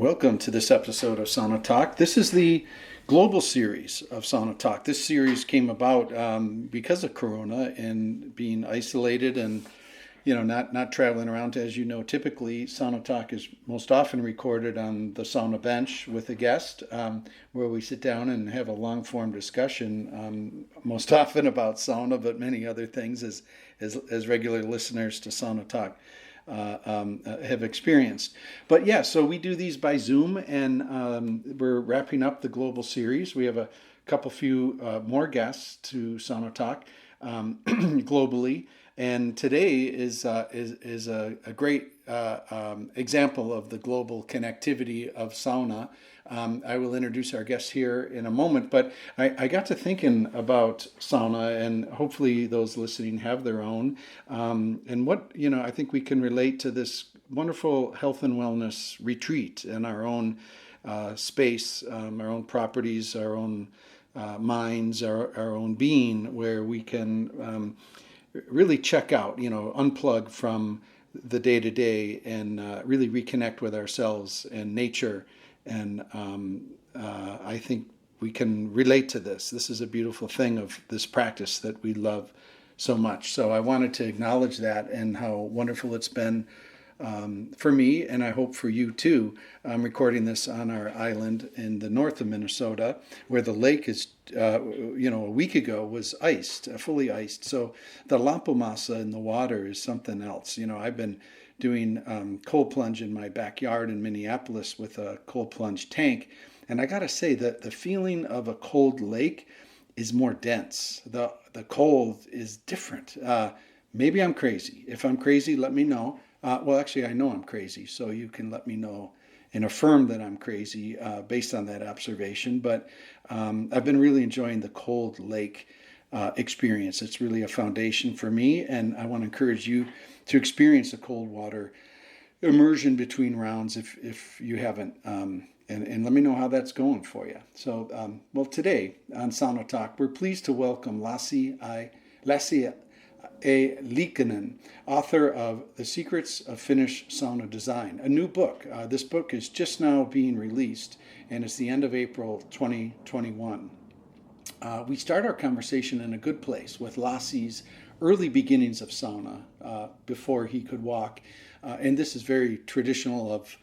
Welcome to this episode of Sauna Talk. This is the global series of Sauna Talk. This series came about because of Corona and being isolated and not traveling around. As you know, typically Sauna Talk is most often recorded on the sauna bench with a guest, where we sit down and have a long form discussion, most often about sauna, but many other things as regular listeners to Sauna Talk have experienced. But yeah, so we do these by Zoom, and we're wrapping up the global series. We have a few more guests to Sauna Talk globally, and today is a great example of the global connectivity of sauna. I will introduce our guests here in a moment, but I got to thinking about sauna, and hopefully those listening have their own. And what, I think we can relate to this wonderful health and wellness retreat in our own space, our own properties, our own minds, our own being, where we can really check out, unplug from the day to day and really reconnect with ourselves and nature. And I think we can relate to this. This is a beautiful thing of this practice that we love so much. So I wanted to acknowledge that and how wonderful it's been for me, and I hope for you too. I'm recording this on our island in the north of Minnesota, where the lake is, a week ago was iced, fully iced. So the lampomasa in the water is something else. I've been doing cold plunge in my backyard in Minneapolis with a cold plunge tank, and I gotta say that the feeling of a cold lake is more dense. The cold is different. Maybe I'm crazy. If I'm crazy, let me know. Well, actually, I know I'm crazy, so you can let me know and affirm that I'm crazy based on that observation. But I've been really enjoying the cold lake experience. It's really a foundation for me, and I want to encourage you to experience the cold water immersion between rounds if you haven't. And let me know how that's going for you. So, today on Sauna Talk, we're pleased to welcome Lassi A. Liikkanen, author of The Secrets of Finnish Sauna Design, a new book. This book is just now being released, and it's the end of April 2021. We start our conversation in a good place with Lassi's early beginnings of sauna before he could walk. And this is very traditional of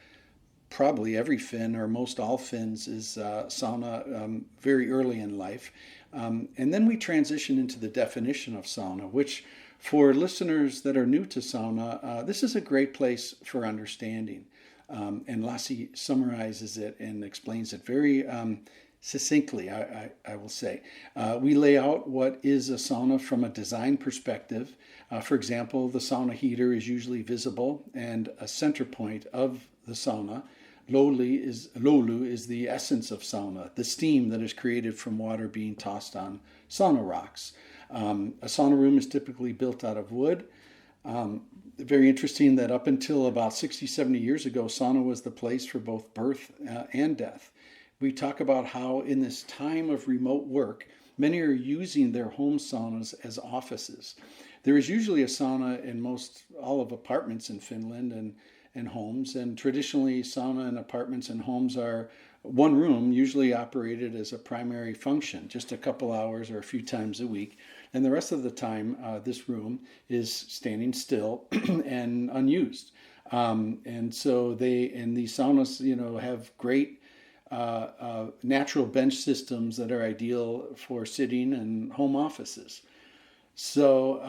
probably every Finn, or most all Finns, is sauna very early in life. And then we transition into the definition of sauna, which for listeners that are new to sauna, this is a great place for understanding. And Lassi summarizes it and explains it very succinctly, I will say. We lay out what is a sauna from a design perspective. For example, the sauna heater is usually visible and a center point of the sauna. Lolu is the essence of sauna, the steam that is created from water being tossed on sauna rocks. A sauna room is typically built out of wood. Very interesting that up until about 60, 70 years ago, sauna was the place for both birth and death. We talk about how in this time of remote work, many are using their home saunas as offices. There is usually a sauna in all of apartments in Finland and homes, and traditionally sauna in apartments and homes are one room, usually operated as a primary function, just a couple hours or a few times a week. And the rest of the time, this room is standing still and unused. And so these saunas, have great natural bench systems that are ideal for sitting and home offices. So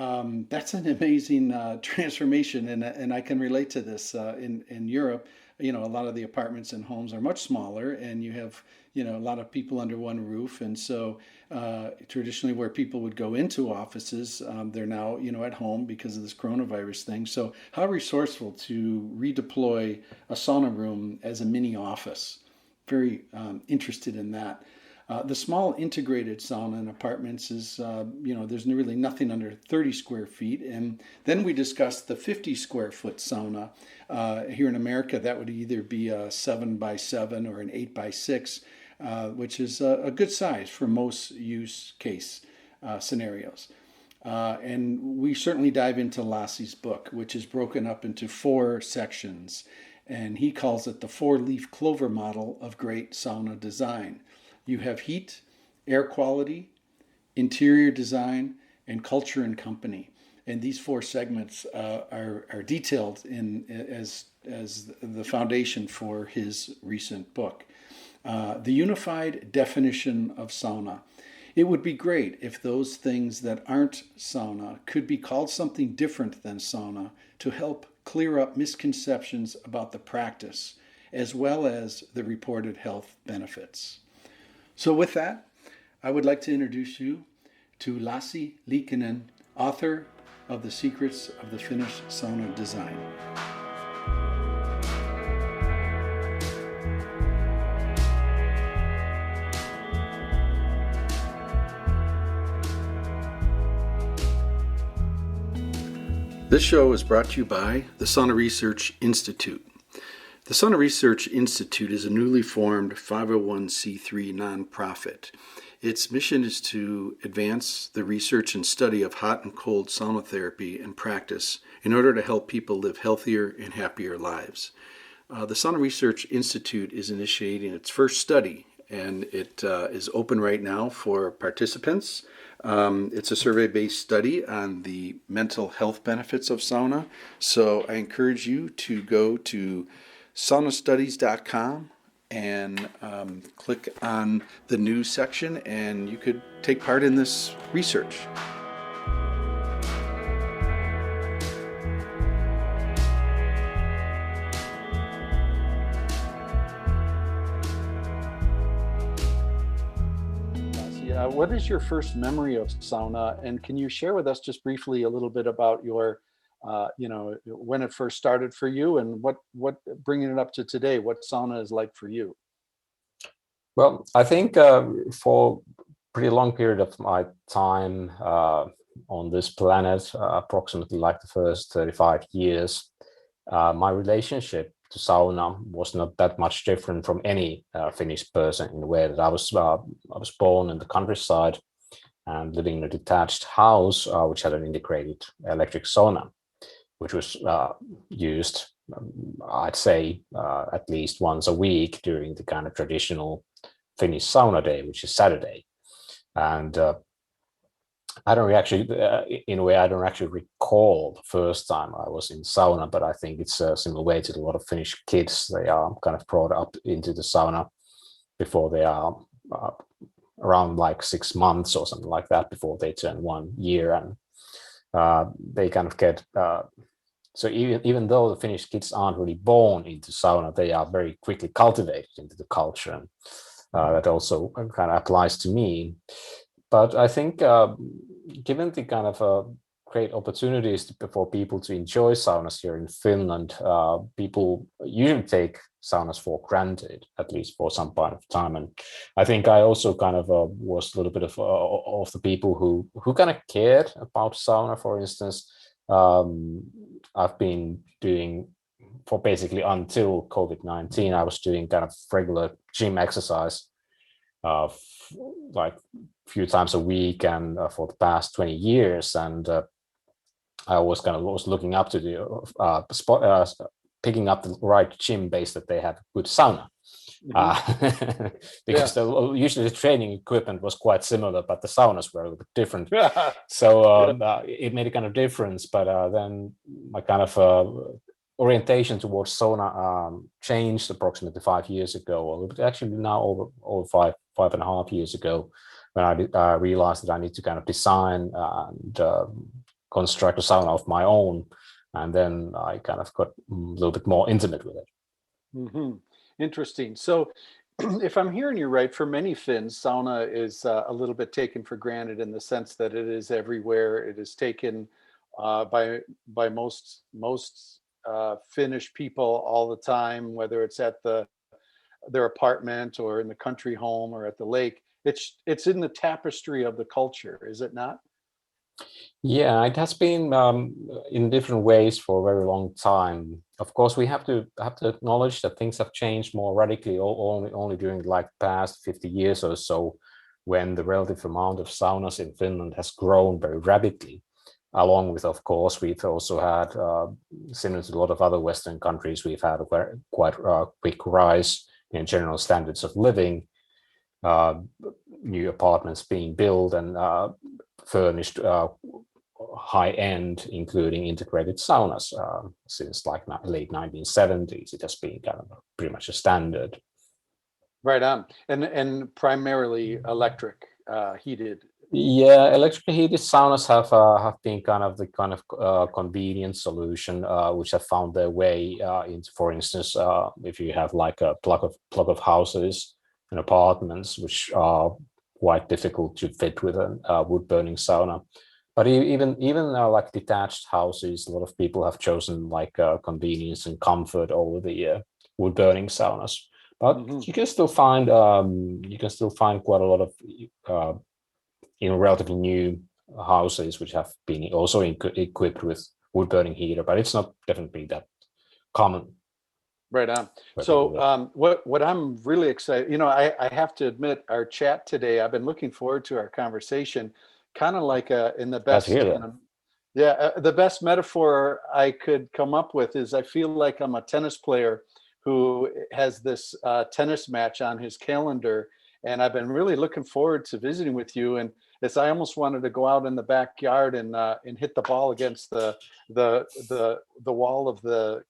that's an amazing transformation, and I can relate to this in Europe. A lot of the apartments and homes are much smaller, and you have a lot of people under one roof, and so traditionally where people would go into offices, they're now at home because of this coronavirus thing. So how resourceful to redeploy a sauna room as a mini office. Very interested in that. The small integrated sauna in apartments is, there's really nothing under 30 square feet. And then we discussed the 50 square foot sauna. Here in America, that would either be a 7x7 or an 8x6, which is a good size for most use case scenarios. And we certainly dive into Lassi's book, which is broken up into 4 sections. and he calls it the 4-leaf clover model of great sauna design. You have heat, air quality, interior design, and culture and company. And these 4 segments are detailed as the foundation for his recent book. The unified definition of sauna. It would be great if those things that aren't sauna could be called something different than sauna to help clear up misconceptions about the practice, as well as the reported health benefits. So with that, I would like to introduce you to Lassi Liikkanen, author of The Secrets of the Finnish Sauna Design. This show is brought to you by the Sauna Research Institute. The Sauna Research Institute is a newly formed 501c3 nonprofit. Its mission is to advance the research and study of hot and cold sauna therapy and practice in order to help people live healthier and happier lives. The Sauna Research Institute is initiating its first study, and it is open right now for participants. It's a survey-based study on the mental health benefits of sauna. So I encourage you to go to saunastudies.com and click on the news section, and you could take part in this research. What is your first memory of sauna, and can you share with us just briefly a little bit about your, when it first started for you, and what bringing it up to today, what sauna is like for you? Well, I think for a pretty long period of my time on this planet, approximately like the first 35 years, my relationship to sauna was not that much different from any Finnish person, in the way that I was born in the countryside and living in a detached house which had an integrated electric sauna, which was used, I'd say, at least once a week during the kind of traditional Finnish sauna day, which is Saturday. And I don't actually, in a way, I don't actually recall the first time I was in sauna, but I think it's a similar way to a lot of Finnish kids. They are kind of brought up into the sauna before they are around like 6 months or something like that, before they turn 1 year, and they kind of get. So even though the Finnish kids aren't really born into sauna, they are very quickly cultivated into the culture, and that also kind of applies to me. But I think given the kind of great opportunities for people to enjoy saunas here in Finland, people usually take saunas for granted, at least for some part of time. And I think I also kind of was a little bit of the people who kind of cared about sauna. For instance, I've been doing, for basically until COVID-19, I was doing kind of regular gym exercise like a few times a week, and for the past 20 years. And I was looking up to the picking up the right gym base that they have good sauna. Because usually the training equipment was quite similar, but the saunas were a little bit different. So it made a kind of difference. But then my kind of orientation towards sauna changed approximately 5 years ago, or actually now over 5.5 years ago, when I realized that I need to kind of design and construct a sauna of my own. And then I kind of got a little bit more intimate with it. Mm-hmm. Interesting. So if I'm hearing you right, for many Finns, sauna is a little bit taken for granted, in the sense that it is everywhere. It is taken by most Finnish people all the time, whether it's at their apartment or in the country home or at the lake. It's in the tapestry of the culture, is it not? Yeah, it has been in different ways for a very long time. Of course, we have to acknowledge that things have changed more radically only during like past 50 years or so, when the relative amount of saunas in Finland has grown very rapidly. along with, of course, we've also had, similar to a lot of other Western countries, we've had a quite quick rise in general standards of living, new apartments being built and furnished high-end, including integrated saunas. Since like late 1970s, it has been kind of pretty much a standard. Right on. And primarily electric heated. Yeah, electric heated saunas have been kind of the convenient solution, which have found their way into, for instance, if you have like a plug of houses and apartments, which are quite difficult to fit with a wood burning sauna. But even like detached houses, a lot of people have chosen like convenience and comfort over the wood burning saunas. But you can still find quite a lot of relatively new houses which have been also equipped with wood burning heater, but it's not definitely that common. Right on. So what I'm really excited, I have to admit, our chat today, I've been looking forward to our conversation, kind of like in the best, the best metaphor I could come up with is I feel like I'm a tennis player who has this tennis match on his calendar, and I've been really looking forward to visiting with you. And I almost wanted to go out in the backyard and hit the ball against the wall of the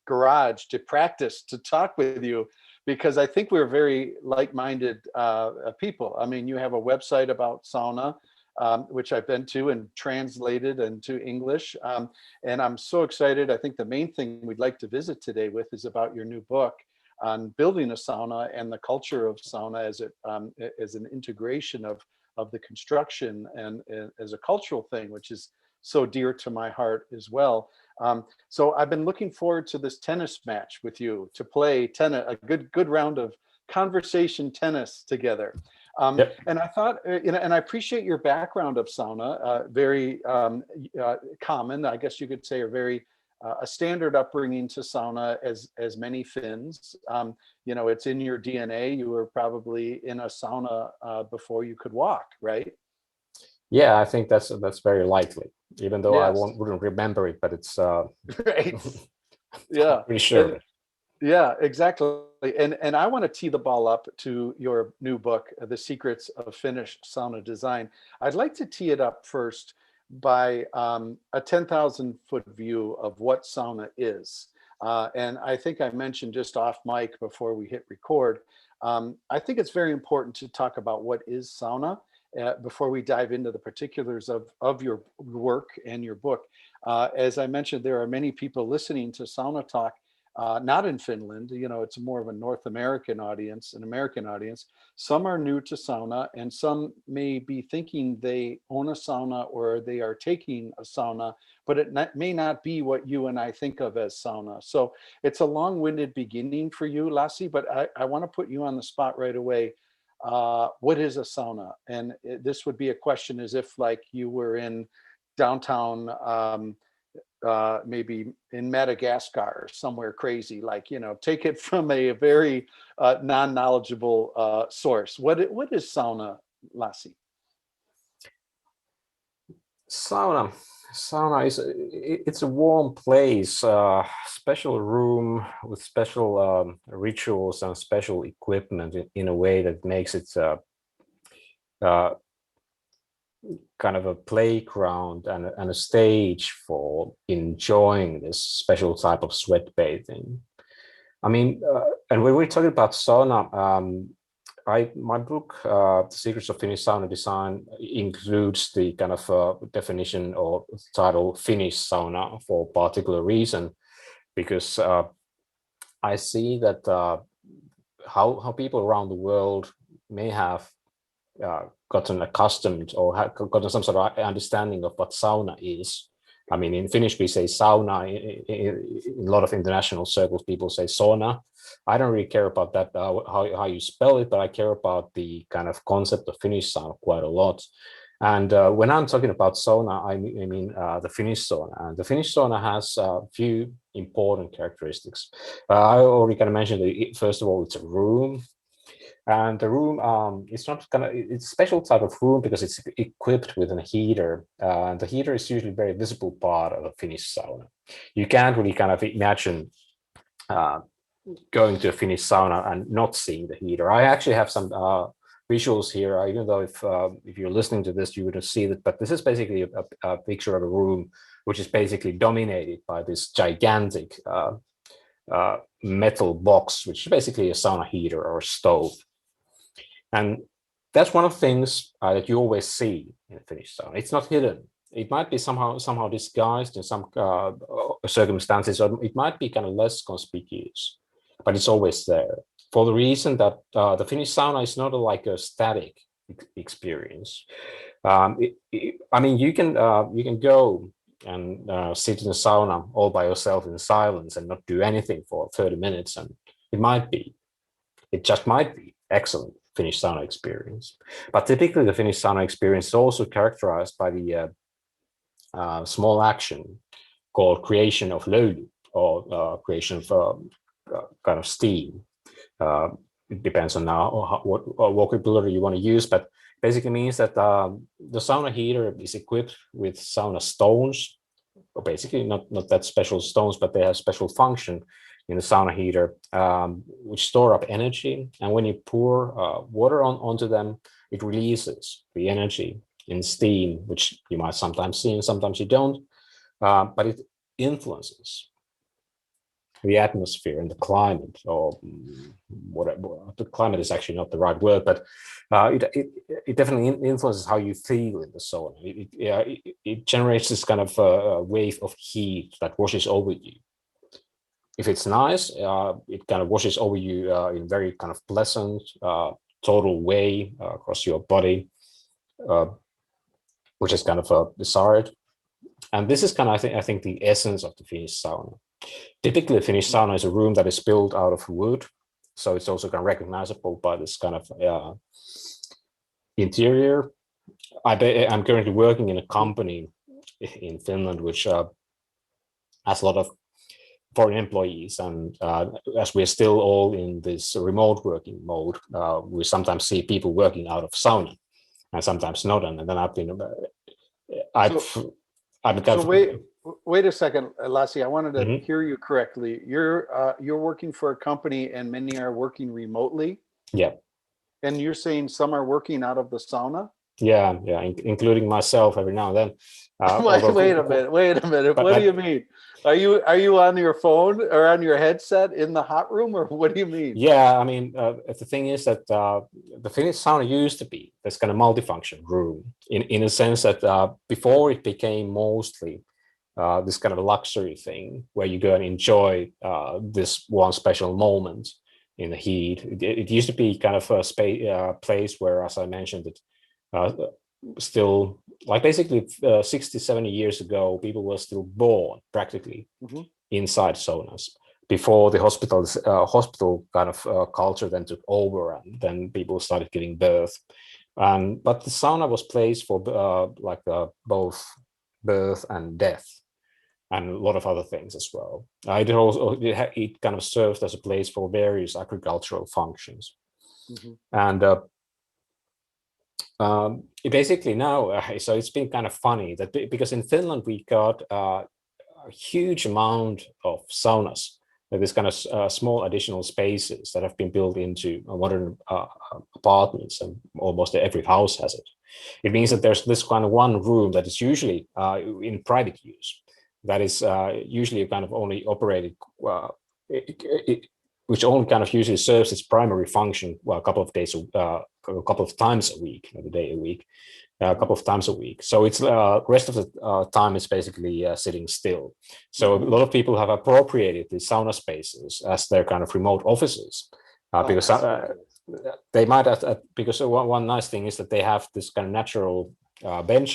garage to practice to talk with you, because I think we're very like-minded people. I mean, you have a website about sauna, which I've been to and translated into English. And I'm so excited. I think the main thing we'd like to visit today with is about your new book on building a sauna and the culture of sauna as an integration of the construction and as a cultural thing, which is so dear to my heart as well. So I've been looking forward to this tennis match with you, to play tennis, a good round of conversation tennis together. And I thought, and I appreciate your background of sauna, very common, I guess you could say, or very a standard upbringing to sauna as many Finns. It's in your DNA. You were probably in a sauna before you could walk, right? Yeah, I think that's very likely, even though I wouldn't remember it, but it's right. Yeah, pretty sure. Yeah, exactly. And I want to tee the ball up to your new book, The Secrets of Finnish Sauna Design. I'd like to tee it up first by a 10,000-foot view of what sauna is. And I think I mentioned just off mic before we hit record, I think it's very important to talk about what is sauna before we dive into the particulars of your work and your book. As I mentioned, there are many people listening to Sauna Talk, not in Finland. It's more of a North American audience, an American audience. Some are new to sauna, and some may be thinking they own a sauna or they are taking a sauna, but it may not be what you and I think of as sauna. So it's a long-winded beginning for you, Lassi, but I want to put you on the spot right away. What is a sauna? And this would be a question as if like you were in downtown, maybe in Madagascar or somewhere crazy, like, take it from a very non-knowledgeable source. What is sauna, Lassi? Sauna it's a warm place, special room with special rituals and special equipment in a way that makes it kind of a playground and a stage for enjoying this special type of sweat bathing. I mean, and when we're talking about sauna, my book, The Secrets of Finnish Sauna Design, includes the kind of definition or title Finnish sauna for a particular reason, because I see that how people around the world may have gotten accustomed or have gotten some sort of understanding of what sauna is. I mean, in Finnish, we say sauna. In a lot of international circles, people say sauna. I don't really care about that, how you spell it, but I care about the kind of concept of Finnish sauna quite a lot. And when I'm talking about sauna, I mean the Finnish sauna. And the Finnish sauna has a few important characteristics. I already kind of mentioned that, first of all, it's a room. And the room, it's not it's a special type of room because it's equipped with a heater. And the heater is usually a very visible part of a Finnish sauna. You can't really kind of imagine going to a Finnish sauna and not seeing the heater. I actually have some visuals here, even though if you're listening to this, you wouldn't see it, but this is basically a picture of a room which is basically dominated by this gigantic metal box, which is basically a sauna heater or stove. And that's one of the things that you always see in a Finnish sauna. It's not hidden. It might be somehow disguised in some circumstances, or it might be kind of less conspicuous, but it's always there. For the reason that the Finnish sauna is not like a static experience. I mean, you can go and sit in a sauna all by yourself in silence and not do anything for 30 minutes, and it just might be excellent Finnish sauna experience. But typically, the Finnish sauna experience is also characterized by the small action called creation of löyly, or creation of kind of steam. It depends on what vocabulary you want to use, but basically means that the sauna heater is equipped with sauna stones, or basically not that special stones, but they have special function in the sauna heater, which store up energy. And when you pour water onto them, it releases the energy in steam, which you might sometimes see and sometimes you don't, but it influences the atmosphere and the climate, or whatever. The climate is actually not the right word, but it definitely influences how you feel in the sauna. It generates this kind of wave of heat that washes over you. If it's nice, it kind of washes over you in very kind of pleasant, total way across your body, which is kind of desired. And this is kind of, I think the essence of the Finnish sauna. Typically, a Finnish sauna is a room that is built out of wood, so it's also kind of recognizable by this kind of interior. I'm currently working in a company in Finland which has a lot of foreign employees, and as we're still all in this remote working mode, we sometimes see people working out of sauna, and sometimes not. And then Wait a second, Lassi. I wanted to hear you correctly. You're working for a company, and many are working remotely. Yeah. And you're saying some are working out of the sauna? Yeah, including myself every now and then. Wait a minute. What do you mean? Are you on your phone or on your headset in the hot room, or what do you mean? Yeah, I mean, the thing is that the Finnish sauna used to be this kind of multifunction room in a sense that before it became mostly this kind of a luxury thing where you go and enjoy this one special moment in the heat. It used to be kind of a place where, as I mentioned, it still, like basically 60, 70 years ago, people were still born practically inside saunas before the hospital kind of culture then took over, and then people started giving birth. But the sauna was place for both birth and death, and a lot of other things as well. It kind of served as a place for various agricultural functions. And basically now, so it's been kind of funny that because in Finland we got a huge amount of saunas, this kind of small additional spaces that have been built into modern apartments, and almost every house has it. It means that there's this kind of one room that is usually in private use, that is usually kind of only operated, which only kind of usually serves its primary function a couple of times a week, not a day a week, a couple of times a week. So it's rest of the time is basically sitting still. So a lot of people have appropriated the sauna spaces as their kind of remote offices, because they might have, because one nice thing is that they have this kind of natural bench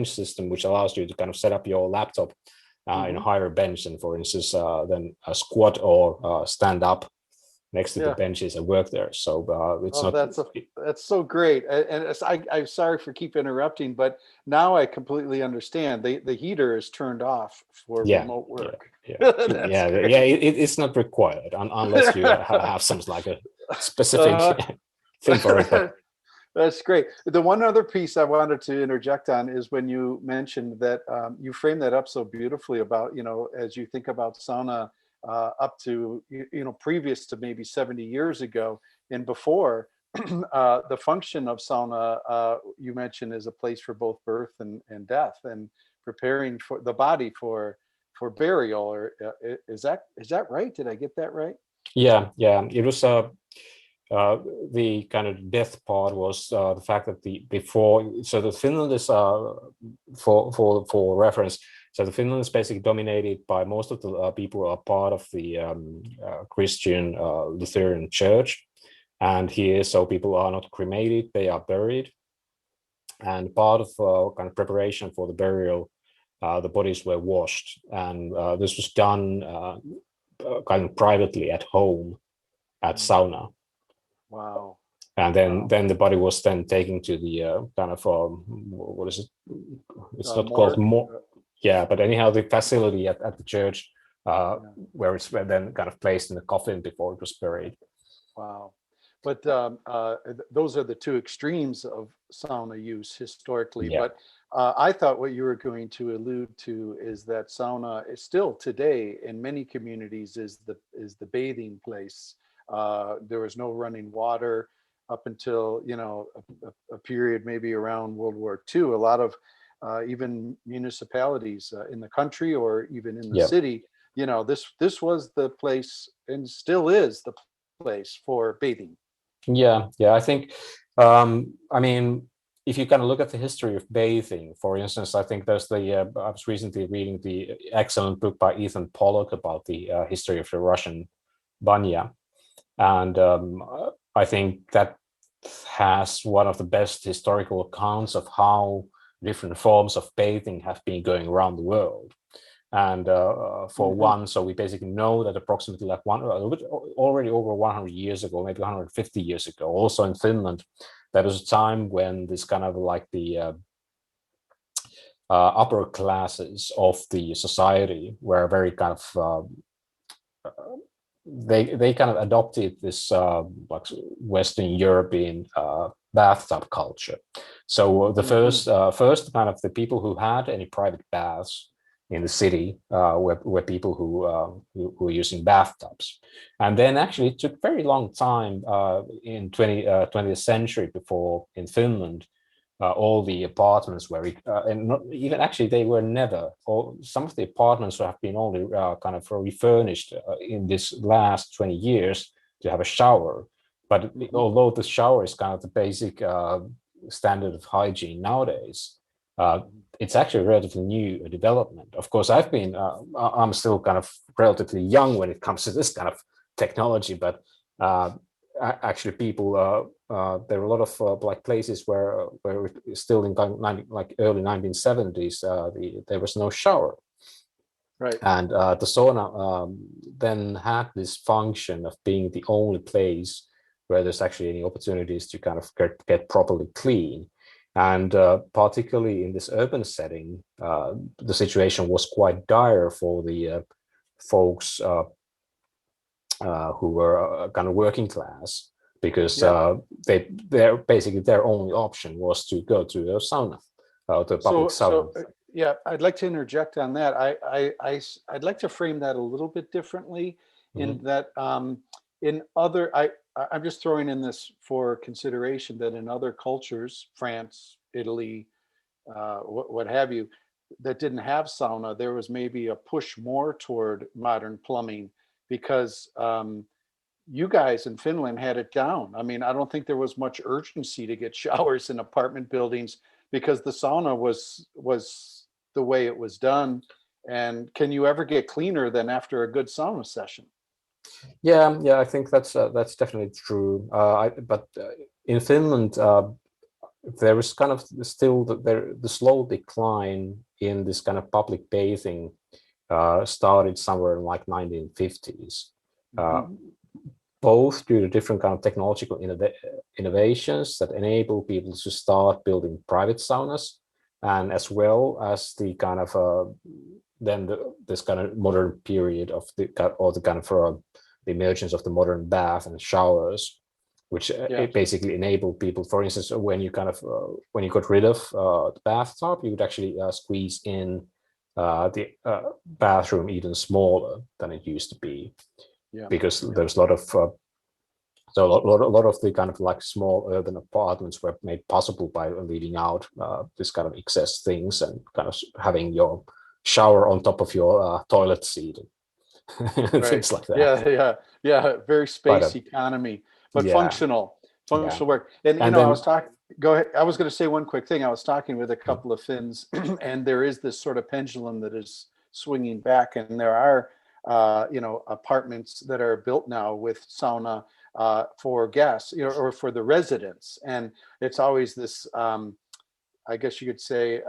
system, which allows you to kind of set up your laptop in a higher bench, and for instance then a squat or stand up next to the benches and work there. So it's not. That's so great. And I'm sorry for keep interrupting, but now I completely understand. The heater is turned off for remote work. It's not required unless you have some like a specific thing for it. But That's great. The one other piece I wanted to interject on is when you mentioned that you framed that up so beautifully about, as you think about sauna up to, previous to maybe 70 years ago and before, the function of sauna, you mentioned, is a place for both birth and death and preparing for the body for burial. Or is that right? Did I get that right? yeah, it was the kind of death part was the fact that the Finland is for reference. So the Finland is basically dominated by most of the people who are part of the Christian Lutheran Church, and here so people are not cremated; they are buried. And part of kind of preparation for the burial, the bodies were washed, and this was done kind of privately at home at sauna. Wow. And then the body was then taken to the kind of what is it? It's not called more. Yeah, but anyhow, the facility at the church where it's then kind of placed in the coffin before it was buried. Wow. But those are the two extremes of sauna use historically. Yeah. But I thought what you were going to allude to is that sauna is still today in many communities is the bathing place. There was no running water up until a period maybe around World War II. A lot of even municipalities in the country or even in the city, this was the place and still is the place for bathing. Yeah, I think, I mean, if you kind of look at the history of bathing, for instance, I think there's I was recently reading the excellent book by Ethan Pollock about the history of the Russian banya. And I think that has one of the best historical accounts of how different forms of bathing have been going around the world. And for one, so we basically know that approximately already over 100 years ago, maybe 150 years ago, also in Finland, there was a time when this kind of like the upper classes of the society were very kind of they kind of adopted this like Western European bathtub culture. So the first kind of the people who had any private baths in the city were people who were using bathtubs. And then actually it took very long time in 20th century before in Finland all the apartments were and not even actually they were never, or some of the apartments have been only kind of refurnished in this last 20 years to have a shower. But although the shower is kind of the basic standard of hygiene nowadays, it's actually a relatively new development. Of course, I'm still kind of relatively young when it comes to this kind of technology, but actually people there are a lot of like places where still in like early 1970s there was no shower, right? And the sauna then had this function of being the only place where there's actually any opportunities to kind of get properly clean. And particularly in this urban setting, the situation was quite dire for the folks who were kind of working class, because their only option was to go to a sauna, to a public sauna. Yeah, I'd like to interject on that. I'd like to frame that a little bit differently, in that in other, I'm just throwing in this for consideration that in other cultures, France, Italy, what have you, that didn't have sauna, there was maybe a push more toward modern plumbing, because you guys in Finland had it down. I mean, I don't think there was much urgency to get showers in apartment buildings because the sauna was the way it was done. And can you ever get cleaner than after a good sauna session? Yeah, I think that's definitely true. But in Finland, there is kind of still the slow decline in this kind of public bathing started somewhere in like 1950s. Both due to different kind of technological innovations that enable people to start building private saunas, and as well as the kind of then this kind of modern period of the kind of the emergence of the modern bath and showers, which it basically enabled people. For instance, when you when you got rid of the bathtub, you would actually squeeze in the bathroom even smaller than it used to be, because there's a lot of so a lot of the kind of like small urban apartments were made possible by leaving out this kind of excess things and kind of having your shower on top of your toilet seat and things like that. Very space economy, but functional work. And you know, I was talking. Go ahead. I was going to say one quick thing. I was talking with a couple of Finns, and there is this sort of pendulum that is swinging back, and there are apartments that are built now with sauna for guests, or for the residents, and it's always this. I guess you could say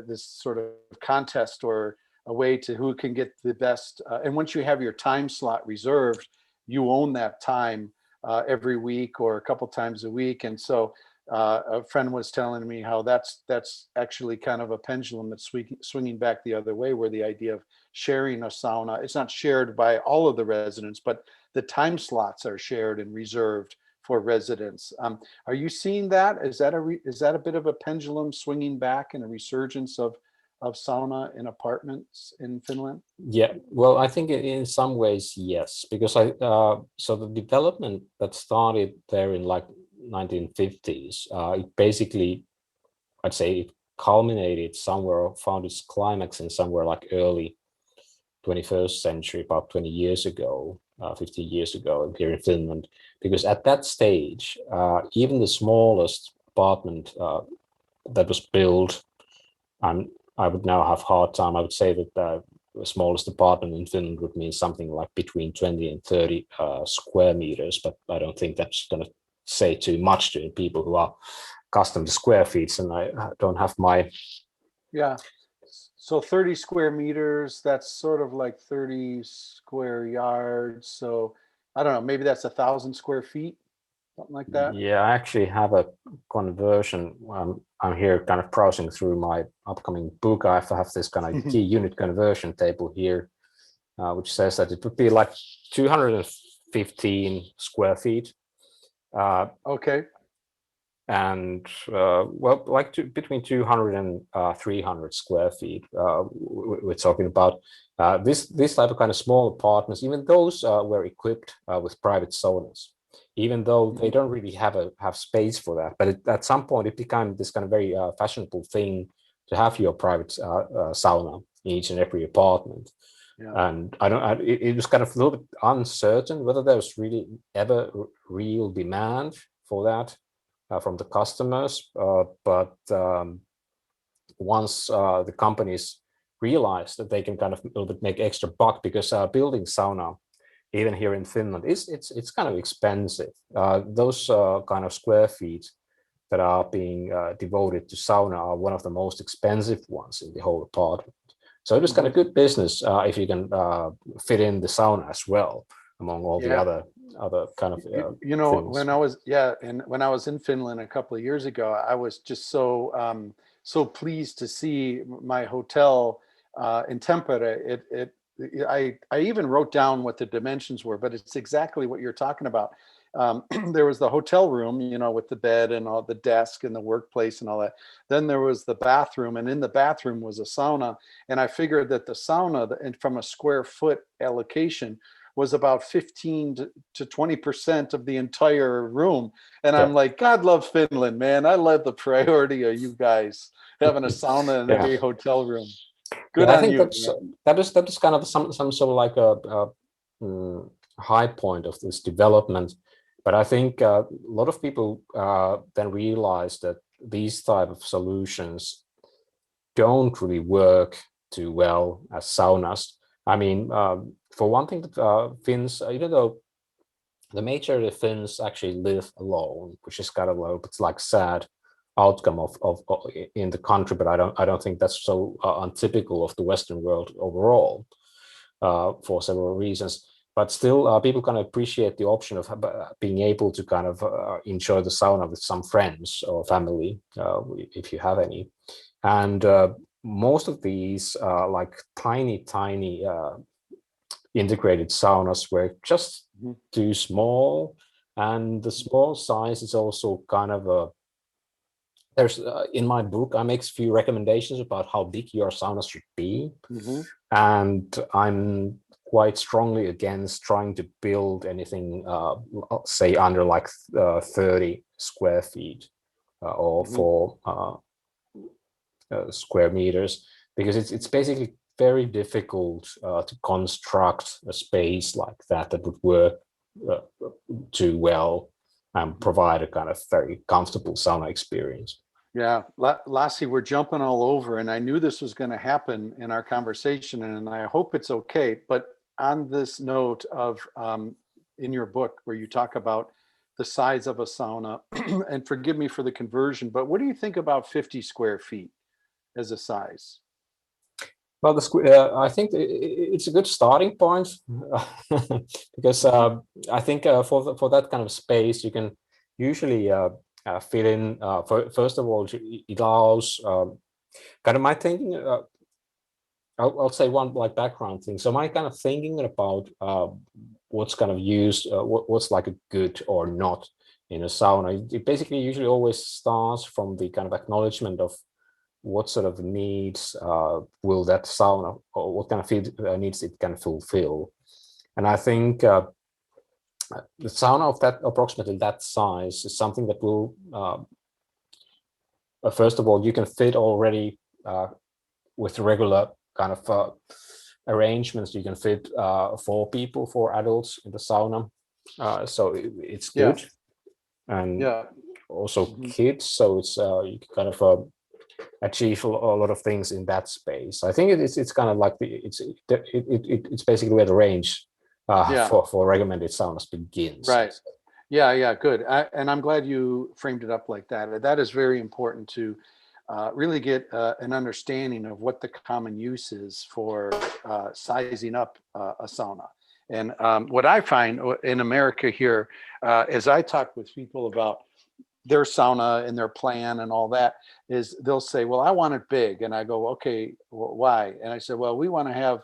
this sort of contest, or a way to who can get the best. And once you have your time slot reserved, you own that time every week or a couple times a week. And so a friend was telling me how that's actually kind of a pendulum that's swinging back the other way, where the idea of sharing a sauna, it's not shared by all of the residents, but the time slots are shared and reserved for residents. Are you seeing that? Is that a bit of a pendulum swinging back and a resurgence of sauna in apartments in Finland? Yeah, well, I think in some ways, yes, because so the development that started there in like 1950s, it basically, I'd say it culminated somewhere, found its climax in somewhere like early 21st century, about 20 years ago, 50 years ago here in Finland, because at that stage, even the smallest apartment that was built, I would now have a hard time. I would say that the smallest apartment in Finland would mean something like between 20 and 30 square meters, but I don't think that's going to say too much to people who are accustomed to square feet, and I don't have my... Yeah, so 30 square meters, that's sort of like 30 square yards. So I don't know, maybe that's 1,000 square feet, something like that. Yeah, I actually have a conversion. I'm here kind of browsing through my upcoming book. I have this kind of key unit conversion table here, which says that it would be like 215 square feet. Okay. And well, like between 200 and 300 square feet. We're talking about this type of kind of small apartments. Even those were equipped with private saunas, even though they don't really have space for that. But at some point, it became this kind of very fashionable thing to have your private sauna in each and every apartment. Yeah. And it was kind of a little bit uncertain whether there was really ever real demand for that from the customers. But once the companies realized that they can kind of a little bit make extra buck, because building sauna, even here in Finland, it's kind of expensive. Those kind of square feet that are being devoted to sauna are one of the most expensive ones in the whole apartment. So it is kind of good business if you can fit in the sauna as well among all the other kind of things. When I was in Finland a couple of years ago, I was just so pleased to see my hotel in Tampere. I even wrote down what the dimensions were, but it's exactly what you're talking about. There was the hotel room, with the bed and all the desk and the workplace and all that. Then there was the bathroom, and in the bathroom was a sauna. And I figured that the sauna, and from a square foot allocation, was about 15 to 20% of the entire room. And I'm like, God love Finland, man. I love the priority of you guys having a sauna in every hotel room. Good on you. That is kind of some sort of like a high point of this development. But I think a lot of people then realize that these type of solutions don't really work too well as saunas. I mean, for one thing, Finns, even though the majority of Finns actually live alone, which is kind of it's like sad outcome of in the country, but I don't think that's so untypical of the Western world overall for several reasons. But still, people kind of appreciate the option of being able to kind of enjoy the sauna with some friends or family, if you have any. And most of these like tiny integrated saunas were just too small, and the small size is also kind of a there's in my book I make a few recommendations about how big your sauna should be, and I'm quite strongly against trying to build anything say under like 30 square feet or for square meters, because it's basically very difficult to construct a space like that would work too well and provide a kind of very comfortable sauna experience. Yeah, Lassi, we're jumping all over, and I knew this was going to happen in our conversation, and I hope it's okay. But on this note of in your book where you talk about the size of a sauna, and forgive me for the conversion, but what do you think about 50 square feet as a size? Well, I think it's a good starting point because I think for that kind of space, you can usually fit in. First of all, it allows kind of my thinking. I'll say one like background thing. So my kind of thinking about what's kind of used, what's like a good or not in a sauna. It basically usually always starts from the kind of acknowledgement of what sort of needs will that sauna, or what kind of needs it can fulfill. And I think the sauna of that approximately that size is something that will, first of all, you can fit already with regular kind of arrangements. You can fit 4 people, 4 adults in the sauna, so it's good. And also kids, so it's you can kind of achieve a lot of things in that space. I think it's kind of like it's basically where the range for recommended saunas begins. Right. Yeah, good. And I'm glad you framed it up like that. That is very important to really get an understanding of what the common use is for sizing up a sauna. And what I find in America here, as I talk with people about their sauna and their plan and all that, is they'll say, well, I want it big. And I go, okay, well, why? And I said, well, we want to have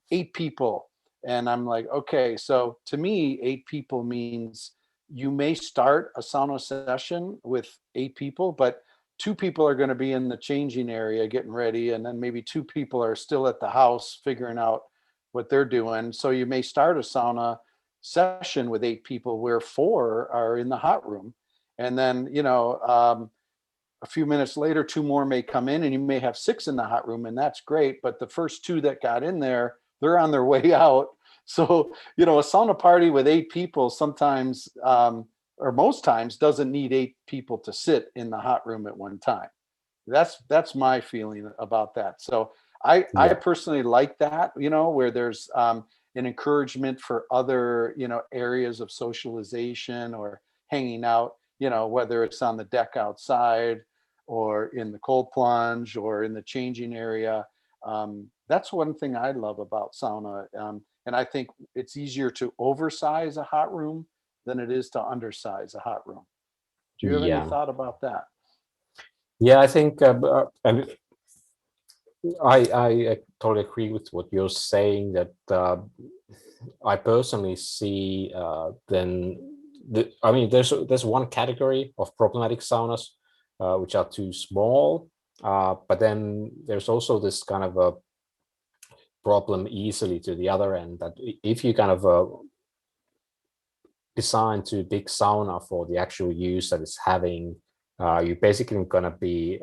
8 people. And I'm like, okay, so to me, 8 people means you may start a sauna session with 8 people, but 2 people are going to be in the changing area getting ready. And then maybe 2 people are still at the house figuring out what they're doing. So you may start a sauna session with 8 people where 4 are in the hot room. And then, a few minutes later, 2 more may come in, and you may have 6 in the hot room, and that's great. But the first 2 that got in there, they're on their way out. So, a sauna party with 8 people sometimes, or most times, doesn't need 8 people to sit in the hot room at one time. That's my feeling about that. So I personally like that, where there's an encouragement for other, areas of socialization or hanging out, whether it's on the deck outside or in the cold plunge or in the changing area. That's one thing I love about sauna. And I think it's easier to oversize a hot room than it is to undersize a hot room. Do you have any thought about that? Yeah, I think and I totally agree with what you're saying, that I personally see there's one category of problematic saunas which are too small, but then there's also this kind of a problem easily to the other end, that if you kind of design too big sauna for the actual use that it's having, you're basically going to be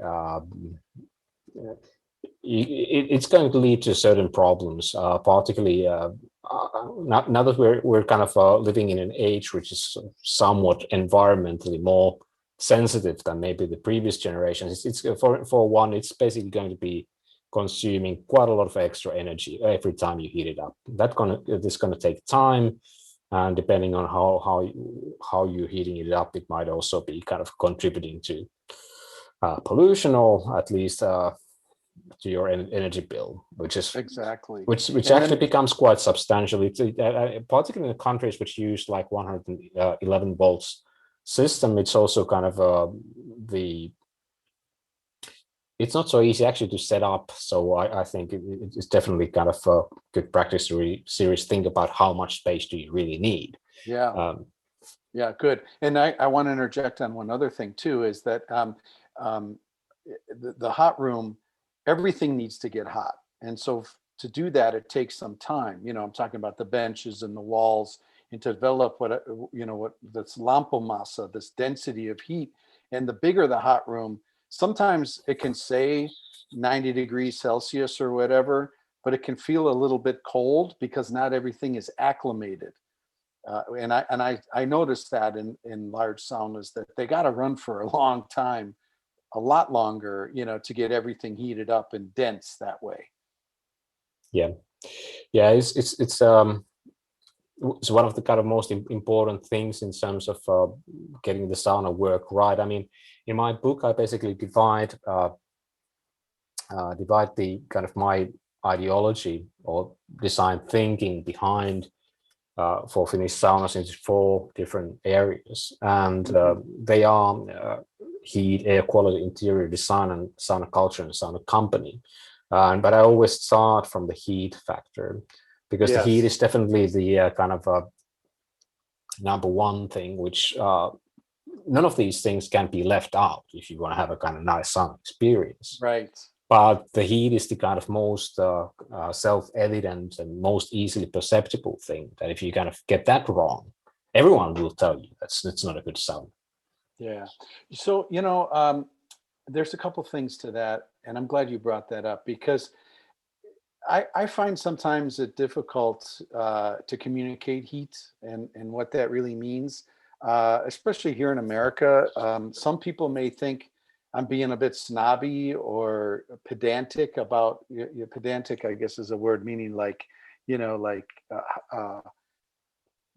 it's going to lead to certain problems, particularly now that we're kind of living in an age which is somewhat environmentally more sensitive than maybe the previous generations. It's for one, it's basically going to be consuming quite a lot of extra energy every time you heat it up. This going to take time, and depending on how you're heating it up, it might also be kind of contributing to pollution, or at least to your energy bill, which is exactly which actually becomes quite substantial. It's particularly in countries which use like 111 volts system. It's also kind of it's not so easy actually to set up. So I think it's definitely kind of a good practice to really seriously think about how much space do you really need. Yeah. Yeah, good. And I want to interject on one other thing too, is that um, the hot room, everything needs to get hot. And so to do that, it takes some time. I'm talking about the benches and the walls, and to develop what this lampomassa, this density of heat. And the bigger the hot room, sometimes it can say 90 degrees Celsius or whatever, but it can feel a little bit cold because not everything is acclimated. And I noticed that in large saunas that they got to run for a long time, a lot longer, to get everything heated up and dense that way. Yeah, yeah, it's one of the kind of most important things in terms of getting the sauna work right. I mean, in my book, I basically divide the kind of my ideology or design thinking behind for Finnish saunas into 4 different areas, and they are heat, air quality, interior design, and sauna culture and sauna company. But I always start from the heat factor, because the heat Yes. is definitely the kind of number one thing, which none of these things can be left out if you want to have a kind of nice sauna experience. Right. But the heat is the kind of most self-evident and most easily perceptible thing that if you kind of get that wrong, everyone will tell you it's not a good sauna. Yeah. So, there's a couple things to that, and I'm glad you brought that up, because I find sometimes it difficult to communicate heat and what that really means, especially here in America. Some people may think I'm being a bit snobby or pedantic about, pedantic, I guess, is a word meaning like, like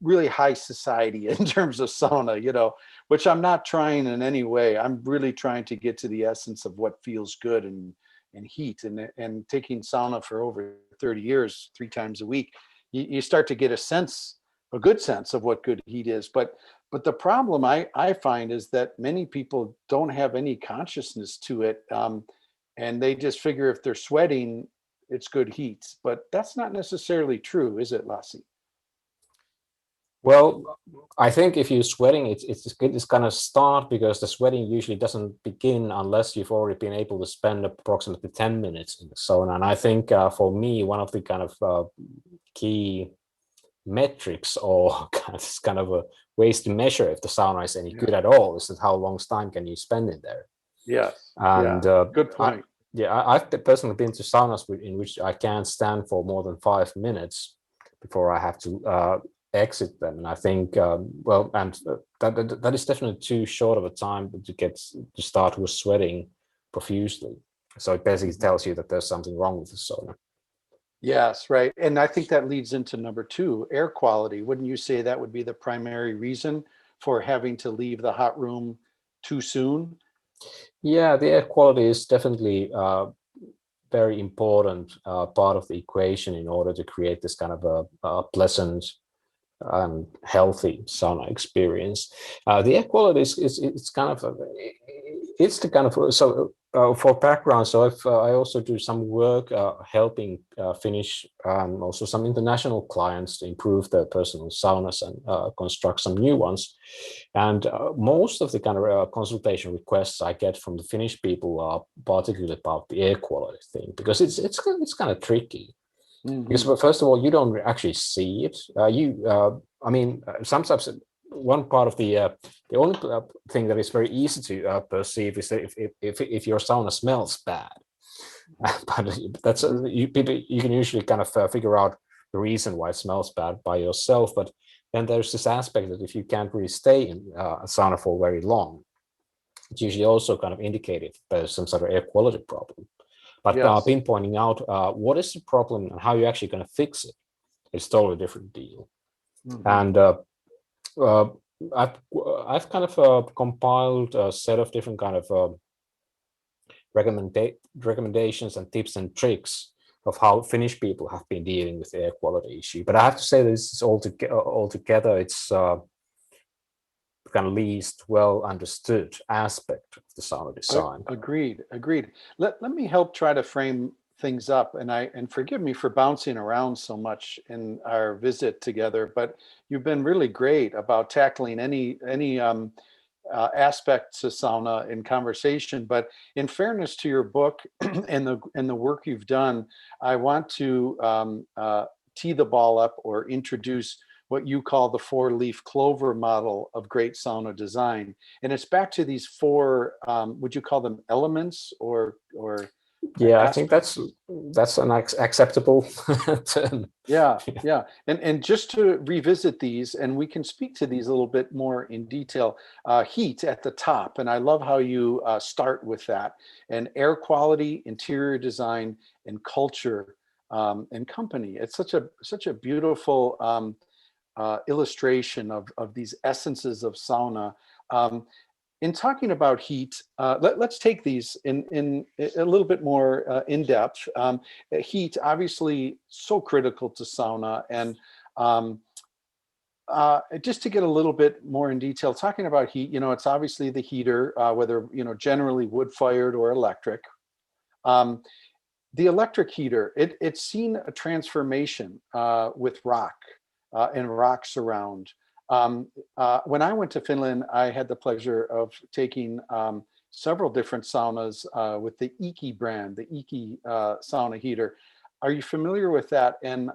really high society in terms of sauna, which I'm not trying in any way. I'm really trying to get to the essence of what feels good and heat, and taking sauna for over 30 years, 3 times a week, you start to get a good sense of what good heat is. But the problem I find is that many people don't have any consciousness to it, and they just figure if they're sweating, it's good heat. But that's not necessarily true, is it, Lassi? Well, I think if you're sweating, it's going to start, because the sweating usually doesn't begin unless you've already been able to spend approximately 10 minutes in the sauna. And I think for me, one of the kind of key metrics, or kind of a ways to measure if the sauna is any good at all, is that how long time can you spend in there. Yes. And Yeah. Good point. I've personally been to saunas in which I can't stand for more than 5 minutes before I have to exit them. And I think, that is definitely too short of a time to start with sweating profusely. So it basically tells you that there's something wrong with the sauna. Yes, right. And I think that leads into number 2, air quality. Wouldn't you say that would be the primary reason for having to leave the hot room too soon? Yeah, the air quality is definitely very important part of the equation in order to create this kind of a pleasant and healthy sauna experience. The air quality is it's kind of it's the kind of, so for background. So I also do some work helping Finnish also some international clients to improve their personal saunas and construct some new ones. And most of the kind of consultation requests I get from the Finnish people are particularly about the air quality thing, because it's kind of tricky. Because first of all, you don't actually see it. Sometimes one part of the only thing that is very easy to perceive is that if your sauna smells bad. But that's you can usually kind of figure out the reason why it smells bad by yourself. But then there's this aspect that if you can't really stay in a sauna for very long, it's usually also kind of indicated there's some sort of air quality problem. But Yes. pinpointing out what is the problem and how you're actually going to fix it is totally different deal. And I've kind of compiled a set of different kind of recommendations and tips and tricks of how Finnish people have been dealing with the air quality issue. But I have to say this is altogether it's kind of least well understood aspect of the sauna design. Agreed. Let me help try to frame things up, and forgive me for bouncing around so much in our visit together, but you've been really great about tackling any aspects of sauna in conversation. But in fairness to your book and the work you've done, I want to tee the ball up or introduce what you call the four-leaf clover model of great sauna design. And it's back to these four, would you call them elements or Yeah, I think aspects? that's an acceptable term. Yeah. And just to revisit these, and we can speak to these a little bit more in detail. Heat at the top, and I love how you start with that. And air quality, interior design, and culture and company. It's such a beautiful illustration of these essences of sauna. In talking about heat, let's take these in a little bit more in depth. Heat, obviously, so critical to sauna, and just to get a little bit more in detail, talking about heat, it's obviously the heater, whether generally wood-fired or electric. The electric heater, it's seen a transformation with rock and rock surround. When I went to Finland, I had the pleasure of taking several different saunas with the Iki brand, the Iki sauna heater. Are you familiar with that? And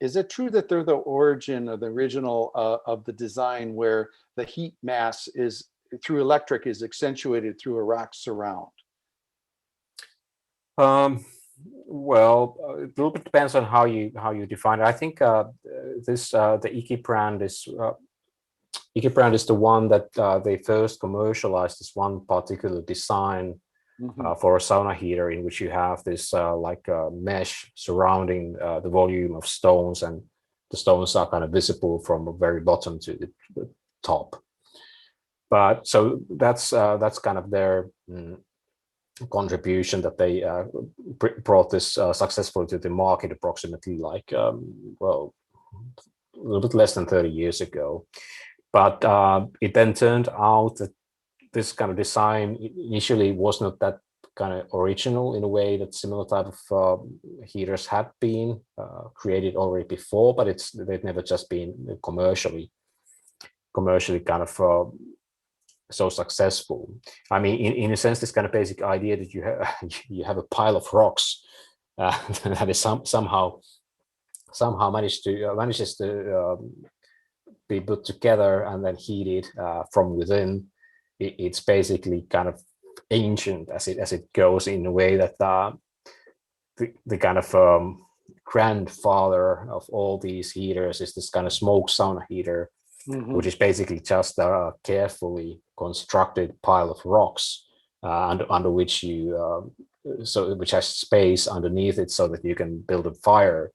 is it true that they're the origin or the original of the design, where the heat mass is through electric is accentuated through a rock surround? Well, a little bit depends on how you define it. I think the Iki brand is the one that they first commercialized this one particular design for a sauna heater, in which you have this like mesh surrounding the volume of stones, and the stones are kind of visible from the very bottom to the top. But so that's kind of their contribution, that they brought this successfully to the market approximately like well, a little bit less than 30 years ago. But it then turned out that this kind of design initially was not that kind of original, in a way that similar type of heaters had been created already before, but they've never just been commercially kind of so successful. I mean, in a sense, this kind of basic idea that you have a pile of rocks that is somehow manages to be put together and then heated from within. It's basically kind of ancient as it goes, in a way that the kind of grandfather of all these heaters is this kind of smoke sauna heater, which is basically just a carefully constructed pile of rocks under which which has space underneath it, so that you can build a fire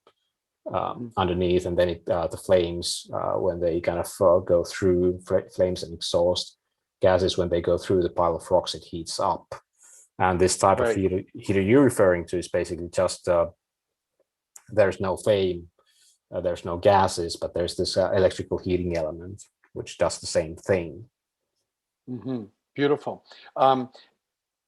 underneath, and then the flames, when they kind of go through flames and exhaust gases, when they go through the pile of rocks, it heats up. And this type of heater you're referring to is basically just there's no flame, there's no gases, but there's this electrical heating element which does the same thing. Beautiful.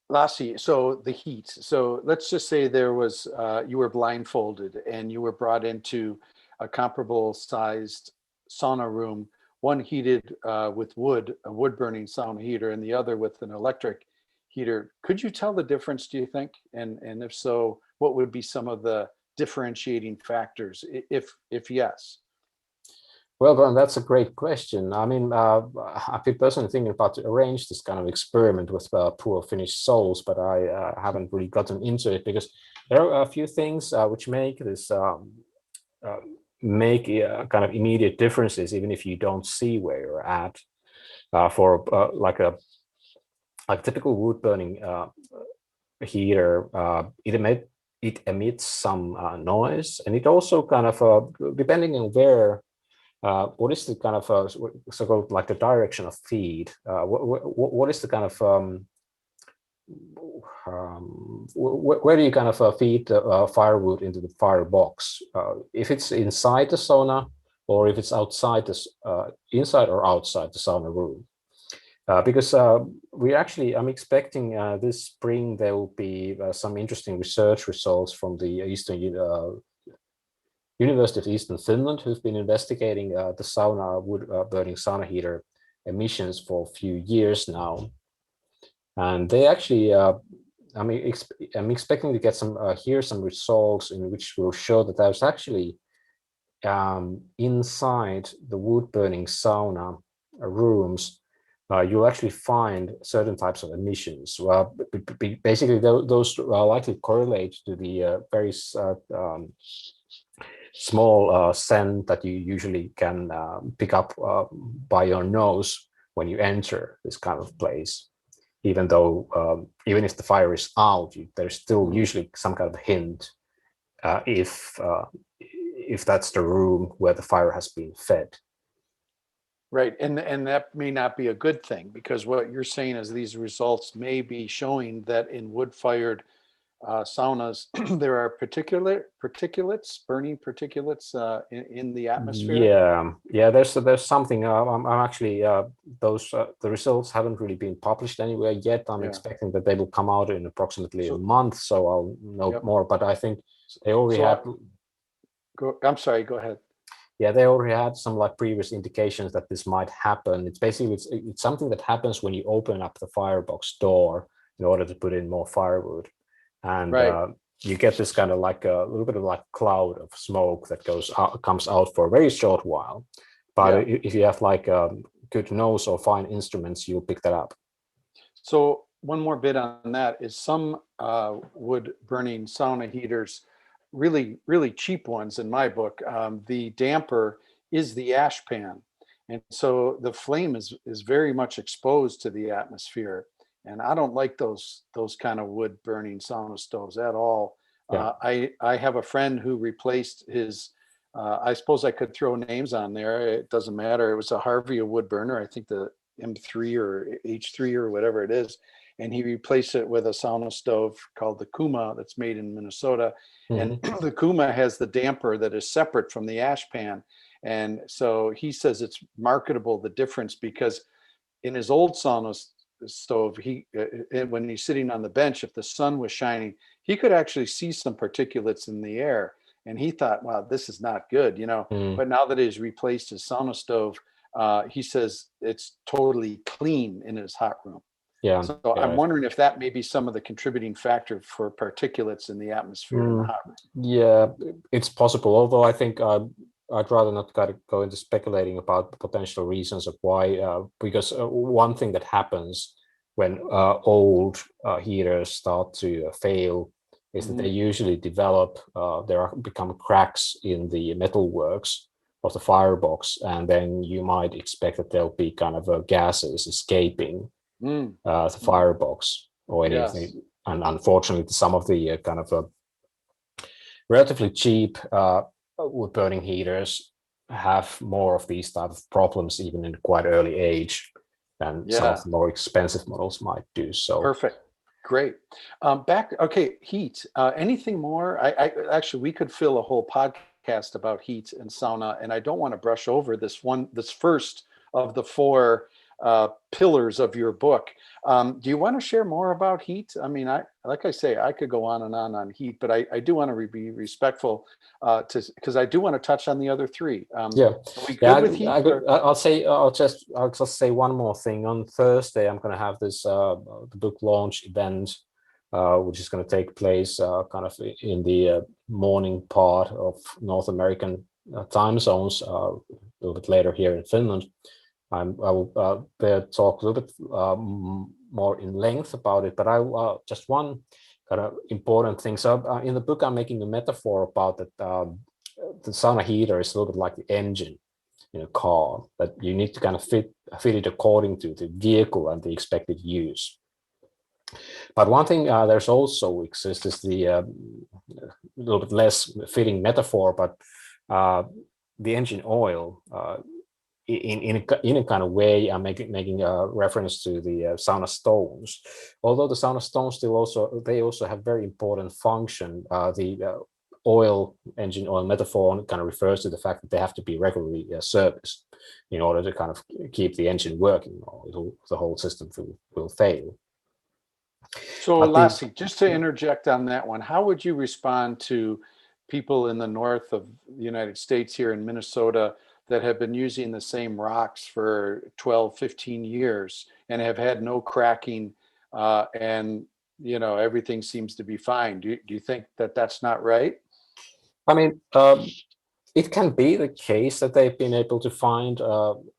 Lassi, so the heat. So let's just say there was you were blindfolded and you were brought into a comparable sized sauna room, one heated with a wood burning sauna heater, and the other with an electric heater. Could you tell the difference, do you think? And if so, what would be some of the differentiating factors, if yes? Well, Brian, that's a great question. I mean, I've been personally thinking about to arrange this kind of experiment with poor Finnish souls, but I haven't really gotten into it, because there are a few things which make this kind of immediate differences, even if you don't see where you're at. For like a typical wood burning heater, it emits some noise, and it also kind of depending on where. What is the kind of so-called like the direction of feed? What is the kind of where do you kind of feed firewood into the firebox? If it's inside the sauna, or if it's outside this, inside or outside the sauna room. Because I'm expecting this spring there will be some interesting research results from the University of Eastern Finland, who've been investigating the wood burning sauna heater emissions for a few years now, and they actually. I'm expecting to get some results in which will show that there's actually inside the wood burning sauna rooms, you'll actually find certain types of emissions. Well, basically, those likely correlate to the very small scent that you usually can pick up by your nose when you enter this kind of place. Even though, even if the fire is out, there's still usually some kind of hint if that's the room where the fire has been fed. Right, and that may not be a good thing, because what you're saying is these results may be showing that in wood-fired saunas there are burning particulates in the atmosphere. Yeah. There's something. I'm actually the results haven't really been published anywhere yet. I'm expecting that they will come out in approximately a month, so I'll know more. But I think they already had. I'm sorry. Go ahead. Yeah, they already had some like previous indications that this might happen. It's basically it's something that happens when you open up the firebox door in order to put in more firewood, and you get this kind of like a little bit of like cloud of smoke that comes out for a very short while. But if you have like a good nose or fine instruments, you'll pick that up. So one more bit on that is some wood burning sauna heaters, really cheap ones in my book, the damper is the ash pan, and so the flame is very much exposed to the atmosphere, and I don't like those kind of wood burning sauna stoves at all. I have a friend who replaced his I suppose I could throw names on there, it doesn't matter, it was a Harvey wood burner, I think the M3 or H3 or whatever it is, and he replaced it with a sauna stove called the Kuma that's made in Minnesota. And the Kuma has the damper that is separate from the ash pan. And so he says it's marketable, the difference, because in his old sauna stove, when he's sitting on the bench, if the sun was shining, he could actually see some particulates in the air. And he thought, wow, this is not good, But now that he's replaced his sauna stove, he says it's totally clean in his hot room. So I'm wondering if that may be some of the contributing factor for particulates in the atmosphere in the hot room. Yeah, it's possible. Although I think I'd rather not go into speculating about the potential reasons of why, because one thing that happens when old heaters start to fail is that they usually become cracks in the metalworks of the firebox, and then you might expect that there'll be kind of gases escaping the firebox or anything. Yes. And unfortunately, some of the kind of relatively cheap wood burning heaters have more of these type of problems even in quite early age than some of the more expensive models might do. So perfect. Great. Heat. Anything more? I actually, we could fill a whole podcast about heat and sauna, and I don't want to brush over this first of the four pillars of your book. Do you want to share more about heat? I mean, like I say, I could go on and on heat, but I do want to be respectful because I do want to touch on the other three. Are we good with heat? I'll just say one more thing. On Thursday, I'm going to have this the book launch event, which is going to take place kind of in the morning part of North American time zones, a little bit later here in Finland. I will talk a little bit more in length about it, but just one kind of important thing. So in the book, I'm making a metaphor about that the sauna heater is a little bit like the engine in a car, that you need to kind of fit it according to the vehicle and the expected use. But one thing there's also exists is the little bit less fitting metaphor, but the engine oil. In a kind of way, I'm making a reference to the sauna stones. Although the sauna stones also have very important function. The engine oil metaphor kind of refers to the fact that they have to be regularly serviced in order to kind of keep the engine working, or the whole system will fail. So, Lassi, just to interject on that one, how would you respond to people in the north of the United States here in Minnesota that have been using the same rocks for 12, 15 years and have had no cracking and everything seems to be fine? Do you think that that's not right? I mean, it can be the case that they've been able to find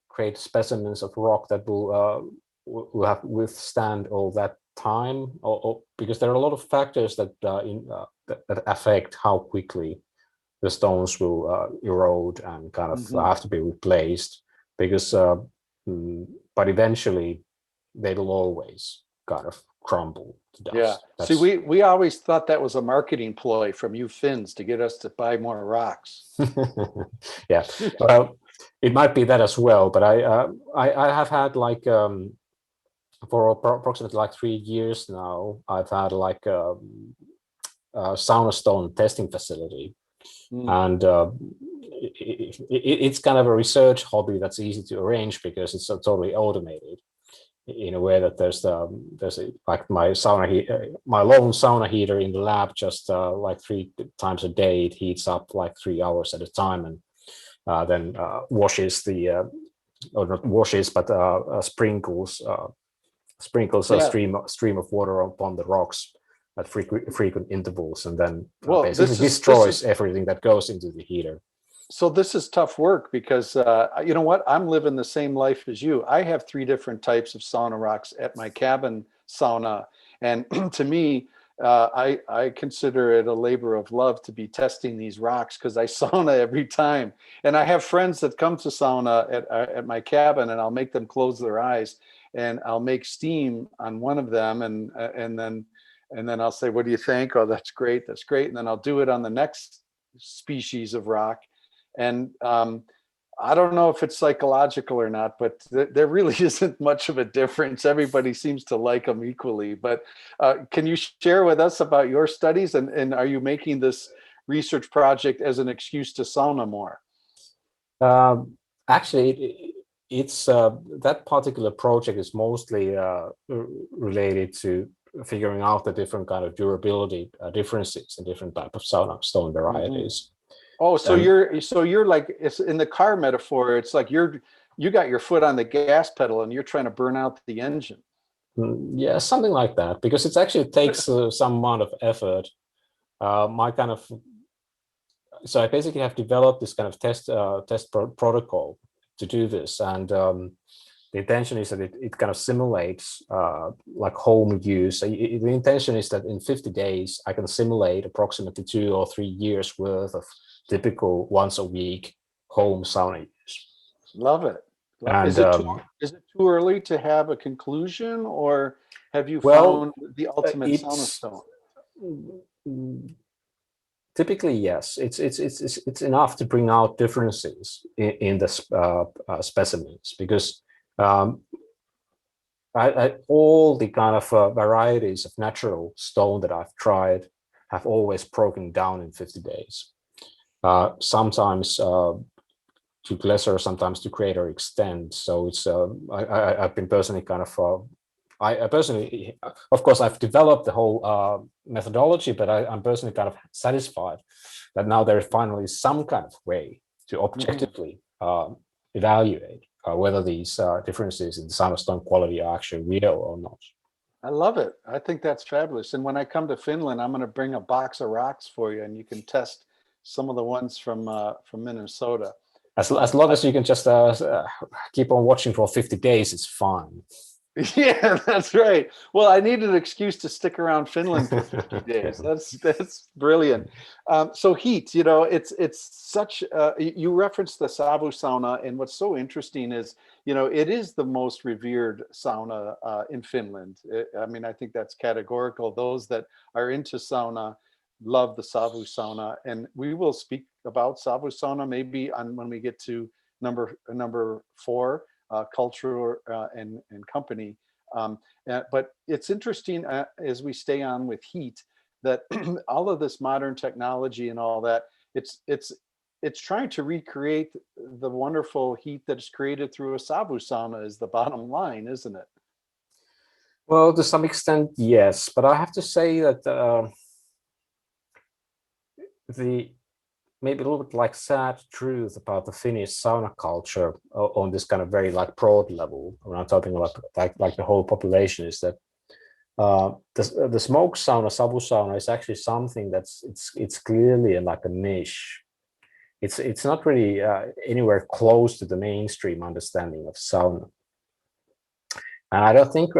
great specimens of rock that will have withstand all that time, or because there are a lot of factors that that affect how quickly the stones will erode and kind of have to be replaced. Because, but eventually, they will always kind of crumble to Yeah. dust. See, we always thought that was a marketing ploy from you Finns to get us to buy more rocks. Yeah. Well, it might be that as well. But I have had like for approximately like 3 years now, I've had like a sauna stone testing facility, and it's kind of a research hobby that's easy to arrange because it's totally automated in a way that there's like my my lone sauna heater in the lab, just like 3 times a day. It heats up like 3 hours at a time, and then washes or not washes, but sprinkles a Yeah. stream of water upon the rocks at frequent intervals, and then Well, basically destroys everything that goes into the heater. so this is tough work because you know what? I'm living the same life as you. I have 3 different types of sauna rocks at my cabin sauna, and to me, I consider it a labor of love to be testing these rocks because I sauna every time, and I have friends that come to sauna at my cabin, and I'll make them close their eyes, and I'll make steam on one of them, and then I'll say, "What do you think?" "Oh, that's great, that's great," and then I'll do it on the next species of rock. And I don't know if it's psychological or not, but there really isn't much of a difference. Everybody seems to like them equally. But can you share with us about your studies, and are you making this research project as an excuse to sauna more? Actually, it's that particular project is mostly related to figuring out the different kind of durability differences in different type of sauna stone varieties. Oh, so you're like, it's in the car metaphor. It's like you got your foot on the gas pedal and you're trying to burn out the engine. Yeah, something like that, because it actually takes some amount of effort. My kind of So I basically have developed this kind of test protocol to do this, and the intention is that it kind of simulates like home use. The intention is that in 50 days I can simulate approximately 2 or 3 years worth of typical once a week home sauna use. Love it. And Is it too early to have a conclusion, or have you well, found the ultimate sauna it's stone? typically yes. It's enough to bring out differences in the specimens, because all the kind of varieties of natural stone that I've tried have always broken down in 50 days. Sometimes to lesser, sometimes to greater extent. So it's I've been personally kind of I personally, of course, I've developed the whole methodology, but I'm personally kind of satisfied that now there finally is some kind of way to objectively evaluate whether these differences in the sauna stone quality are actually real or not. I love it. I think that's fabulous. And when I come to Finland, I'm going to bring a box of rocks for you, and you can test some of the ones from Minnesota. As long as you can just keep on watching for 50 days, it's fine. Yeah, that's right. Well, I need an excuse to stick around Finland for 50 days. That's brilliant. So heat, it's such. You referenced the Savu sauna, and what's so interesting is, it is the most revered sauna in Finland. I mean, I think that's categorical. Those that are into sauna love the Savu sauna, and we will speak about Savu sauna maybe when we get to number 4. Culture and company. But it's interesting as we stay on with heat. that all of this modern technology and all that, it's trying to recreate the wonderful heat that is created through a sabu sauna is the bottom line, isn't it? Well, to some extent, yes, but I have to say that the maybe a little bit like sad truth about the Finnish sauna culture on this kind of very like broad level, when I'm talking about like the whole population, is that the smoke sauna, sabu sauna, is actually something that's it's clearly like a niche. It's not really anywhere close to the mainstream understanding of sauna, and I don't think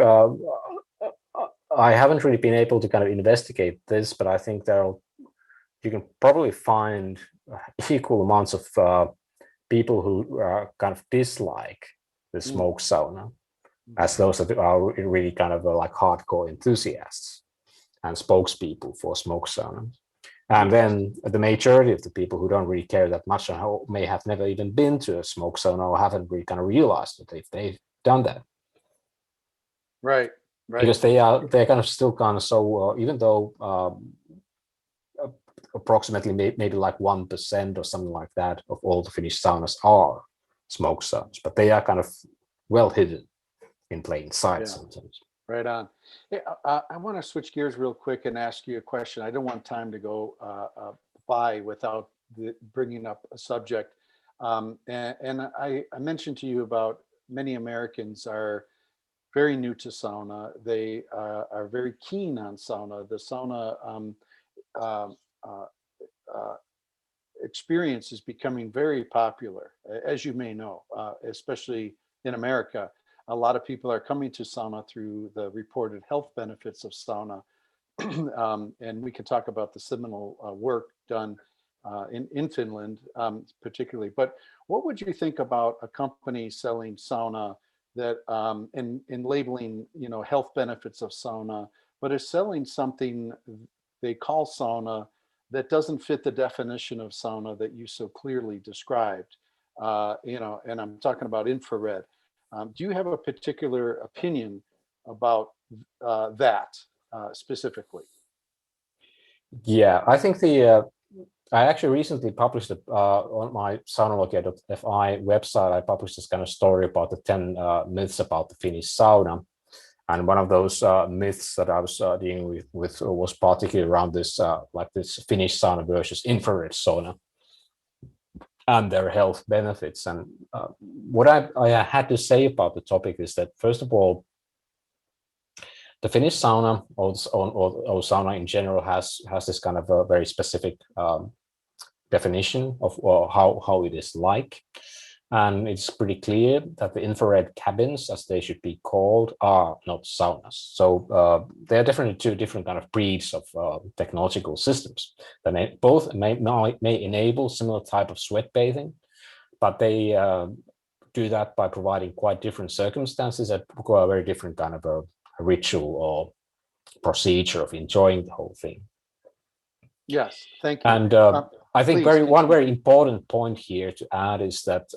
I haven't really been able to kind of investigate this, but I think you can probably find equal amounts of people who kind of dislike the smoke sauna as those that are really kind of like hardcore enthusiasts and spokespeople for smoke sauna. And then the majority of the people who don't really care that much and may have never even been to a smoke sauna or haven't really kind of realized that they've done that. Right. Because they're kind of still kind of so even though approximately maybe like 1% or something like that of all the Finnish saunas are smoke saunas, but they are kind of well hidden in plain sight sometimes. Right on. Hey, I want to switch gears real quick and ask you a question. I don't want time to go by without bringing up a subject. And I mentioned to you about many Americans are very new to sauna. They are very keen on sauna. The sauna experience is becoming very popular, as you may know, especially in America. A lot of people are coming to sauna through the reported health benefits of sauna. And we can talk about the seminal work done in Finland, particularly. But what would you think about a company selling sauna that in labeling, health benefits of sauna, but is selling something they call sauna that doesn't fit the definition of sauna that you so clearly described? And I'm talking about infrared. Do you have a particular opinion about that specifically? Yeah, I think I actually recently published on my saunalogia.fi website. I published this kind of story about the 10 myths about the Finnish sauna, and one of those myths that I was dealing with was particularly around this this Finnish sauna versus infrared sauna and their health benefits. And what I had to say about the topic is that, first of all, the Finnish sauna or sauna in general has this kind of a very specific definition of how it is like. And it's pretty clear that the infrared cabins, as they should be called, are not saunas. So they're definitely two different kind of breeds of technological systems that both may enable similar type of sweat bathing, but they do that by providing quite different circumstances that require a very different kind of a ritual or procedure of enjoying the whole thing. Yes, thank you. And I think one very important point here to add is that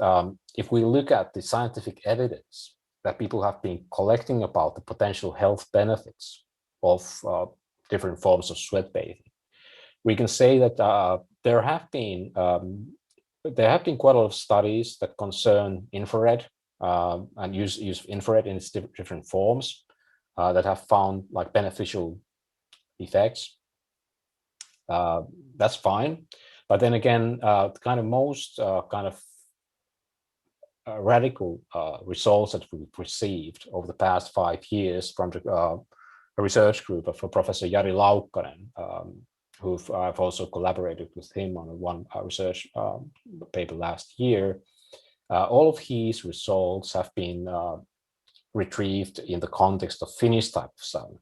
if we look at the scientific evidence that people have been collecting about the potential health benefits of different forms of sweat bathing, we can say that there have been quite a lot of studies that concern infrared and use infrared in its different forms that have found like beneficial effects. That's fine, but then again, the kind of most radical results that we've received over the past 5 years from a research group of Professor Jari Laukkanen, who I've also collaborated with him on one research paper last year. All of his results have been retrieved in the context of Finnish type of sauna,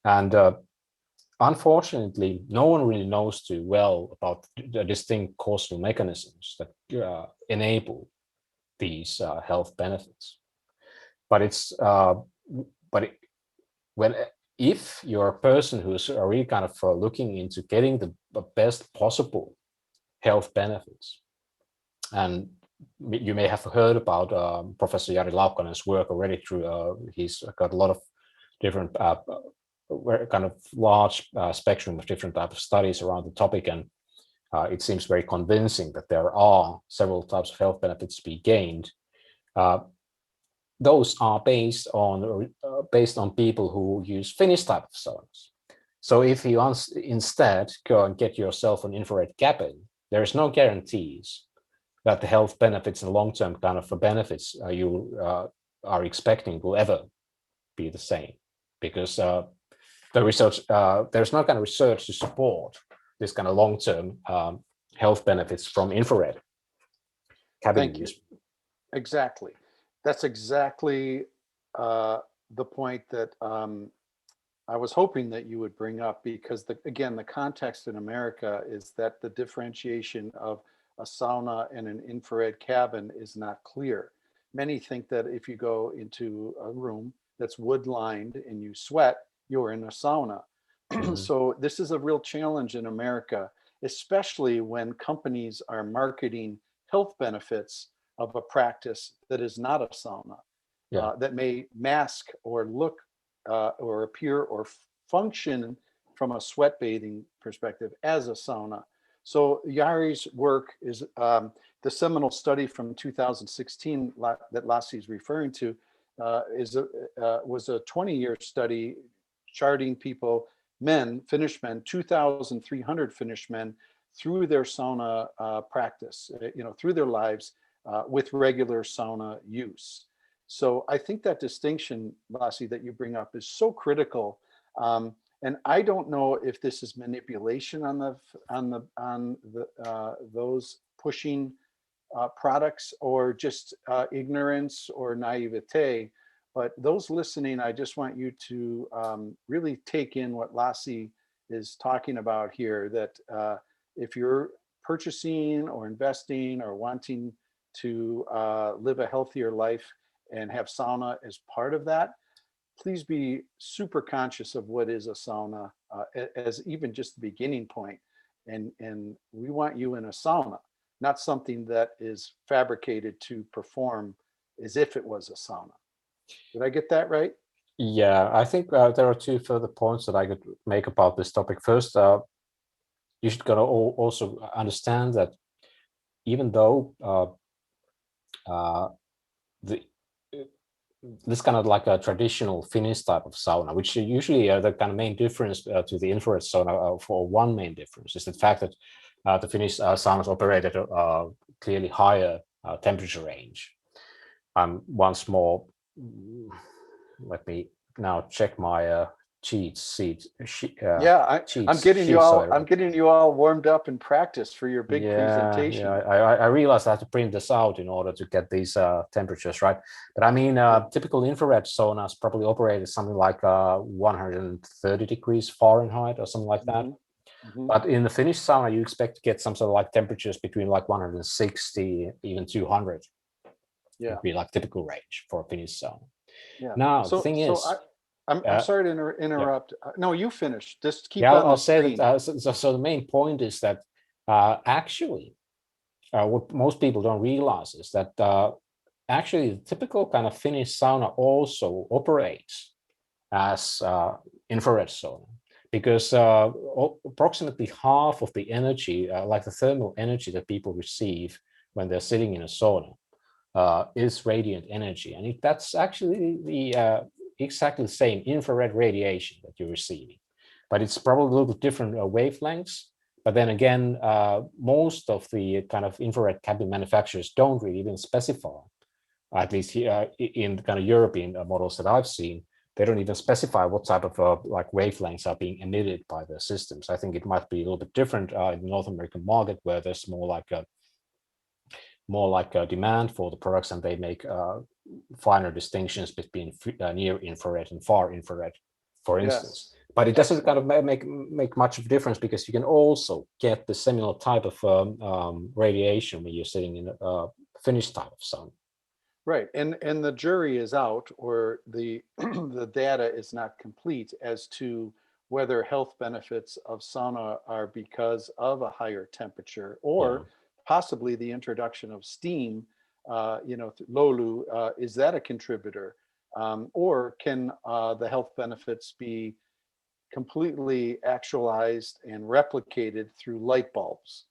and unfortunately, no one really knows too well about the distinct causal mechanisms that enable these health benefits. But if you're a person who's really kind of looking into getting the best possible health benefits, and you may have heard about Professor Jari Laukkanen's work already through he's got a lot of different kind of large spectrum of different types of studies around the topic, and it seems very convincing that there are several types of health benefits to be gained. Those are based on people who use Finnish type of saunas. So if you instead go and get yourself an infrared cabin, there is no guarantees that the health benefits and long-term kind of benefits you are expecting will ever be the same, because the research, there's no kind of research to support this kind of long-term health benefits from infrared cabin use. Exactly. That's exactly the point that I was hoping that you would bring up, because again, the context in America is that the differentiation of a sauna and an infrared cabin is not clear. Many think that if you go into a room that's wood lined and you sweat, you're in a sauna. Mhm. So this is a real challenge in America, especially when companies are marketing health benefits of a practice that is not a sauna, Yeah. that may mask or look or appear or function from a sweat bathing perspective as a sauna. So Yari's work is the seminal study from 2016 that Lassi is referring to was a 20-year study charting people, Finnish men, 2,300 Finnish men through their sauna practice, through their lives with regular sauna use. So I think that distinction, Lassi, that you bring up is so critical. And I don't know if this is manipulation on those pushing products, or just ignorance or naivete. But those listening, I just want you to really take in what Lassi is talking about here, that if you're purchasing or investing or wanting to live a healthier life and have sauna as part of that, please be super conscious of what is a sauna as even just the beginning point. And we want you in a sauna, not something that is fabricated to perform as if it was a sauna. Did I get that right? Yeah, I think there are two further points that I could make about this topic. First, you should gotta also understand that even though the this kind of like a traditional Finnish type of sauna, which usually the kind of main difference to the infrared sauna, for one main difference is the fact that the Finnish saunas operate at a clearly higher temperature range. Once more, let me now check my cheat sheet. Yeah, I'm getting you all. Sorry. I'm getting you all warmed up in practice for your big presentation. Yeah. I realized I had to print this out in order to get these temperatures right. But I mean, typical infrared saunas probably operate at something like 130 degrees Fahrenheit or something like that. Mm-hmm. But in the Finnish sauna, you expect to get some sort of like temperatures between like 160, even 200. Yeah, would be like typical range for a Finnish sauna. yeah. Now, the So, thing so is, I'm sorry to yeah. interrupt. No, you finish. Just keep Yeah, on I'll the say screen. that. So the main point is that actually, what most people don't realize is that actually the typical kind of Finnish sauna also operates as infrared sauna, because approximately half of the energy, like the thermal energy that people receive when they're sitting in a sauna, is radiant energy, and that's actually the exactly the same infrared radiation that you're receiving, but it's probably a little bit different wavelengths. But then again, most of the kind of infrared cabin manufacturers don't really even specify, at least here in the kind of European models that I've seen, they don't even specify what type of like wavelengths are being emitted by the systems. I think it might be a little bit different in the North American market, where there's more like a demand for the products, and they make finer distinctions between near infrared and far infrared, for instance. Yes. But it doesn't kind of make much of a difference, because you can also get the similar type of radiation when you're sitting in a Finnish type of sauna. Right, and the jury is out, or the the data is not complete as to whether health benefits of sauna are because of a higher temperature, or possibly the introduction of steam, lolu, is that a contributor? Or can the health benefits be completely actualized and replicated through light bulbs.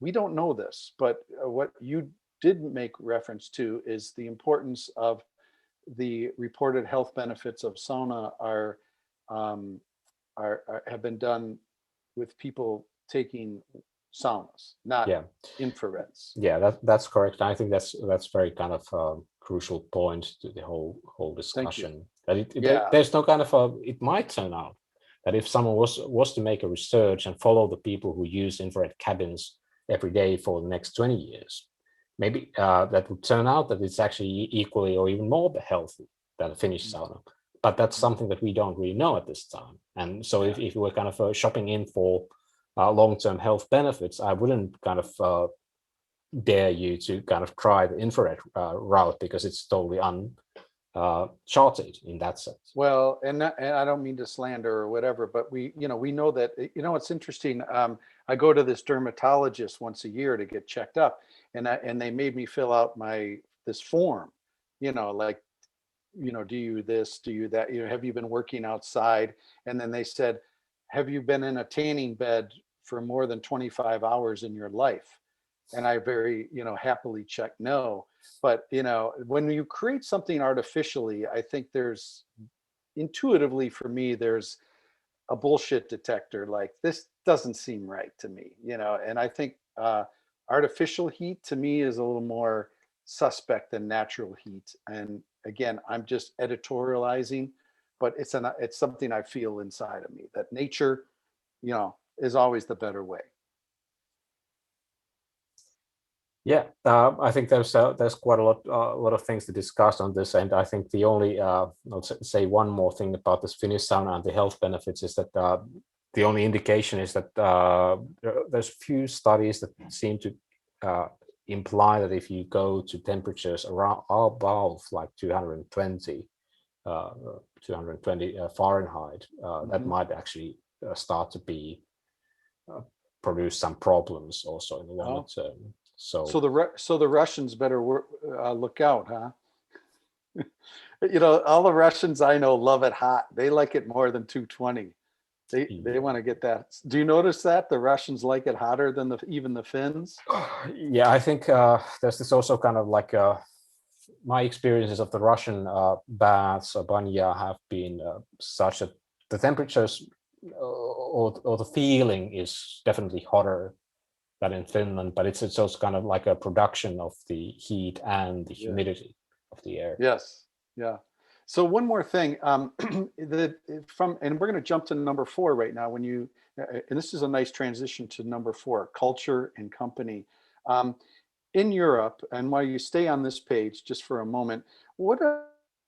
We don't know this, but what you did make reference to is the importance of the reported health benefits of sauna um, have been done with people taking saunas, not Yeah, infrareds. yeah, that's correct. I think that's very kind of crucial point to the whole Thank you. discussion. That Yeah. there's no kind of it might turn out that if someone was to make a research and follow the people who use infrared cabins every day for the next 20 years, maybe that would turn out that it's actually equally or even more healthy than a Finnish sauna. But that's something that we don't really know at this time. And so Yeah. if we're kind of shopping in for long-term health benefits, I wouldn't kind of dare you to kind of try the infrared route because it's totally uncharted in that sense. Well, and I don't mean to slander or whatever, but we know that, it's interesting. I go to this dermatologist once a year to get checked up, and they made me fill out this form, like, do you this, do you that, have you been working outside? And then they said, have you been in a tanning bed for more than 25 hours in your life? And I very, happily checked no. But, when you create something artificially, I think there's intuitively for me, there's a bullshit detector. Like, this doesn't seem right to me, and I think artificial heat to me is a little more suspect than natural heat. And again, I'm just editorializing, but it's something I feel inside of me that nature, is always the better way. Yeah, I think there's quite a lot of things to discuss on this, and I think the only I'll say one more thing about this Finnish sauna and the health benefits is that the only indication is that there's few studies that seem to imply that if you go to temperatures around above like 220 uh, 220 Fahrenheit, that Mhm. might actually start to be produce some problems also in the longer Oh, term. so So the Russians better look out, huh? All the Russians I know love it hot. They like it more than 220. They want to get that. Do you notice that the Russians like it hotter than even the Finns? yeah, I think there's this also kind of like my experiences of the Russian baths or banya have been such that the temperatures or the feeling is definitely hotter than in Finland, but it's also kind of like a production of the heat and the Yeah. humidity of the air. Yes. Yeah. So one more thing, and we're going to jump to number 4 right now. And this is a nice transition to number 4, culture and company. Um, in Europe, and while you stay on this page just for a moment, what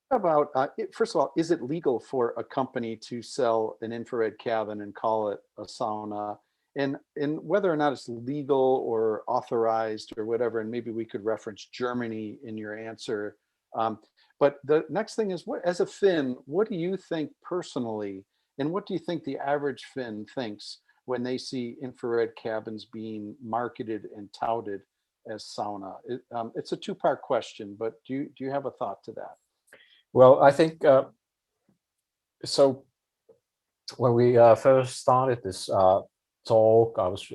about, first of all, is it legal for a company to sell an infrared cabin and call it a sauna? And whether or not it's legal or authorized or whatever, and maybe we could reference Germany in your answer. Um, but the next thing is, as a Finn, what do you think personally, and what do you think the average Finn thinks when they see infrared cabins being marketed and touted as sauna? It's a two-part question, but do you have a thought to that? Well, I think so. When we first started this talk, I was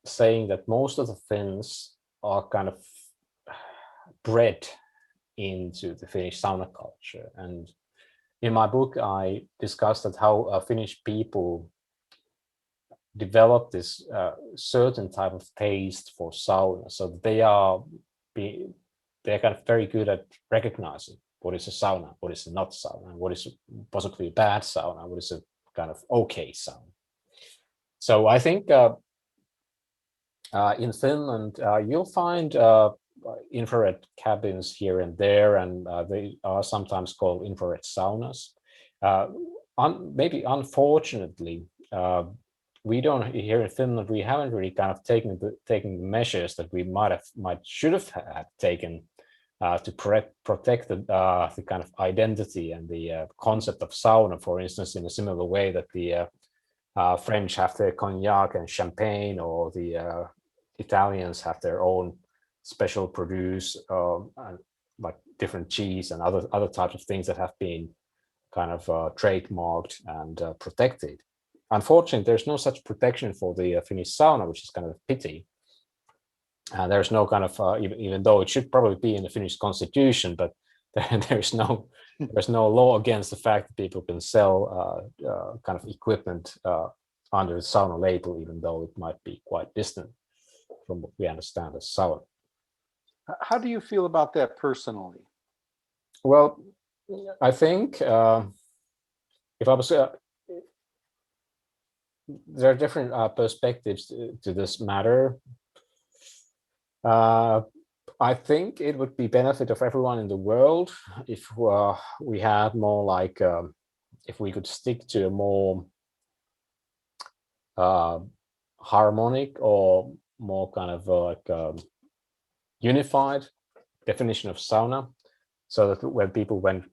saying that most of the Finns are kind of bred into the Finnish sauna culture. And in my book, I discussed that how Finnish people develop this certain type of taste for sauna. So they're kind of very good at recognizing what is a sauna, what is a not sauna, what is possibly a bad sauna, what is a kind of okay sauna. So I think in Finland, you'll find infrared cabins here and there, and they are sometimes called infrared saunas. Maybe unfortunately, we don't here in Finland. We haven't really kind of taken the measures that we should have had taken to protect the kind of identity and the concept of sauna, for instance, in a similar way that the French have their cognac and champagne, or the Italians have their own special produce, like different cheese and other types of things that have been kind of trademarked and protected. unfortunately, there's no such protection for the Finnish sauna, which is kind of a pity. There's no kind of even though it should probably be in the Finnish constitution, but there's no law against the fact that people can sell kind of equipment under the sauna label, even though it might be quite distant from what we understand as sauna. How do you feel about that personally? Well, I think if I was there are different perspectives to this matter. I think it would be benefit of everyone in the world if we had more like if we could stick to a more harmonic or more kind of like unified definition of sauna, so that when people went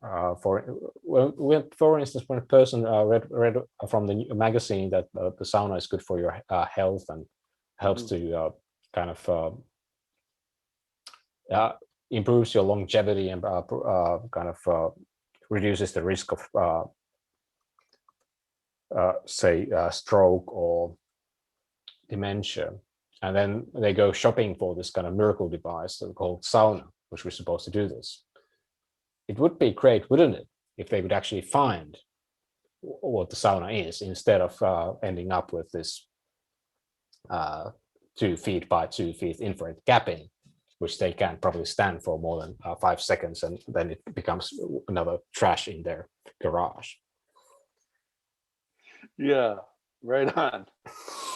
for instance, when a person read from the magazine that the sauna is good for your health and helps to kind of improves your longevity and kind of reduces the risk of say stroke or dementia, and then they go shopping for this kind of miracle device called sauna, which was supposed to do this. It would be great, wouldn't it, if they could actually find what the sauna is, instead of ending up with this 2 feet by 2 feet infrared cabin, which they can probably stand for more than 5 seconds, and then it becomes another trash in their garage. Yeah, right on.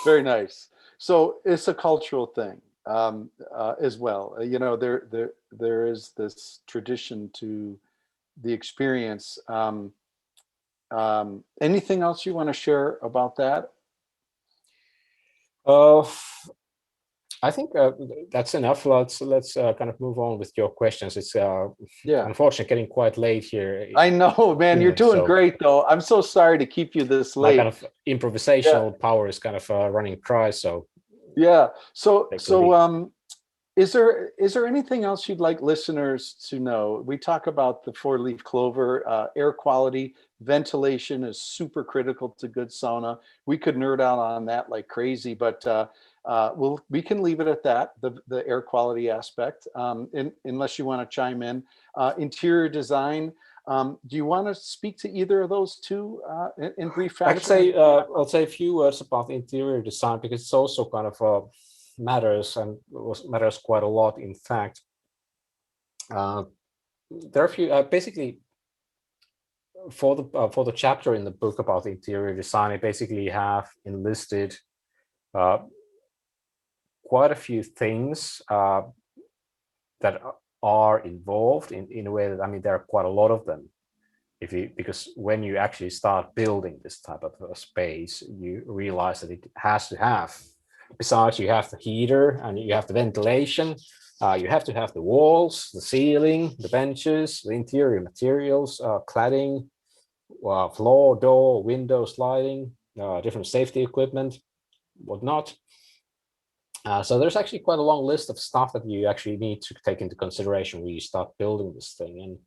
Very nice. So it's a cultural thing as well. You know, there is this tradition to the experience. Anything else you want to share about that? I think that's enough. Let's kind of move on with your questions. It's unfortunately getting quite late here. I know, man. You're doing great, though. I'm so sorry to keep you this late. My kind of improvisational power is kind of running dry. So yeah. So is there anything else you'd like listeners to know? We talk about the 4-leaf clover, air quality, ventilation is super critical to good sauna. We could nerd out on that like crazy, but we can leave it at that, the air quality aspect, unless you want to chime in. Interior design, do you want to speak to either of those two in brief fashion? I could say, I'll say a few words about interior design, because it's also kind of matters quite a lot, in fact. There are a few, basically, for the chapter in the book about interior design, I basically have enlisted quite a few things that are involved in a way that, I mean, there are quite a lot of them. Because when you actually start building this type of space, you realize that it has to have, besides you have the heater and you have the ventilation, you have to have the walls, the ceiling, the benches, the interior materials, cladding, floor, door, window, sliding, different safety equipment, whatnot. So there's actually quite a long list of stuff that you actually need to take into consideration when you start building this thing.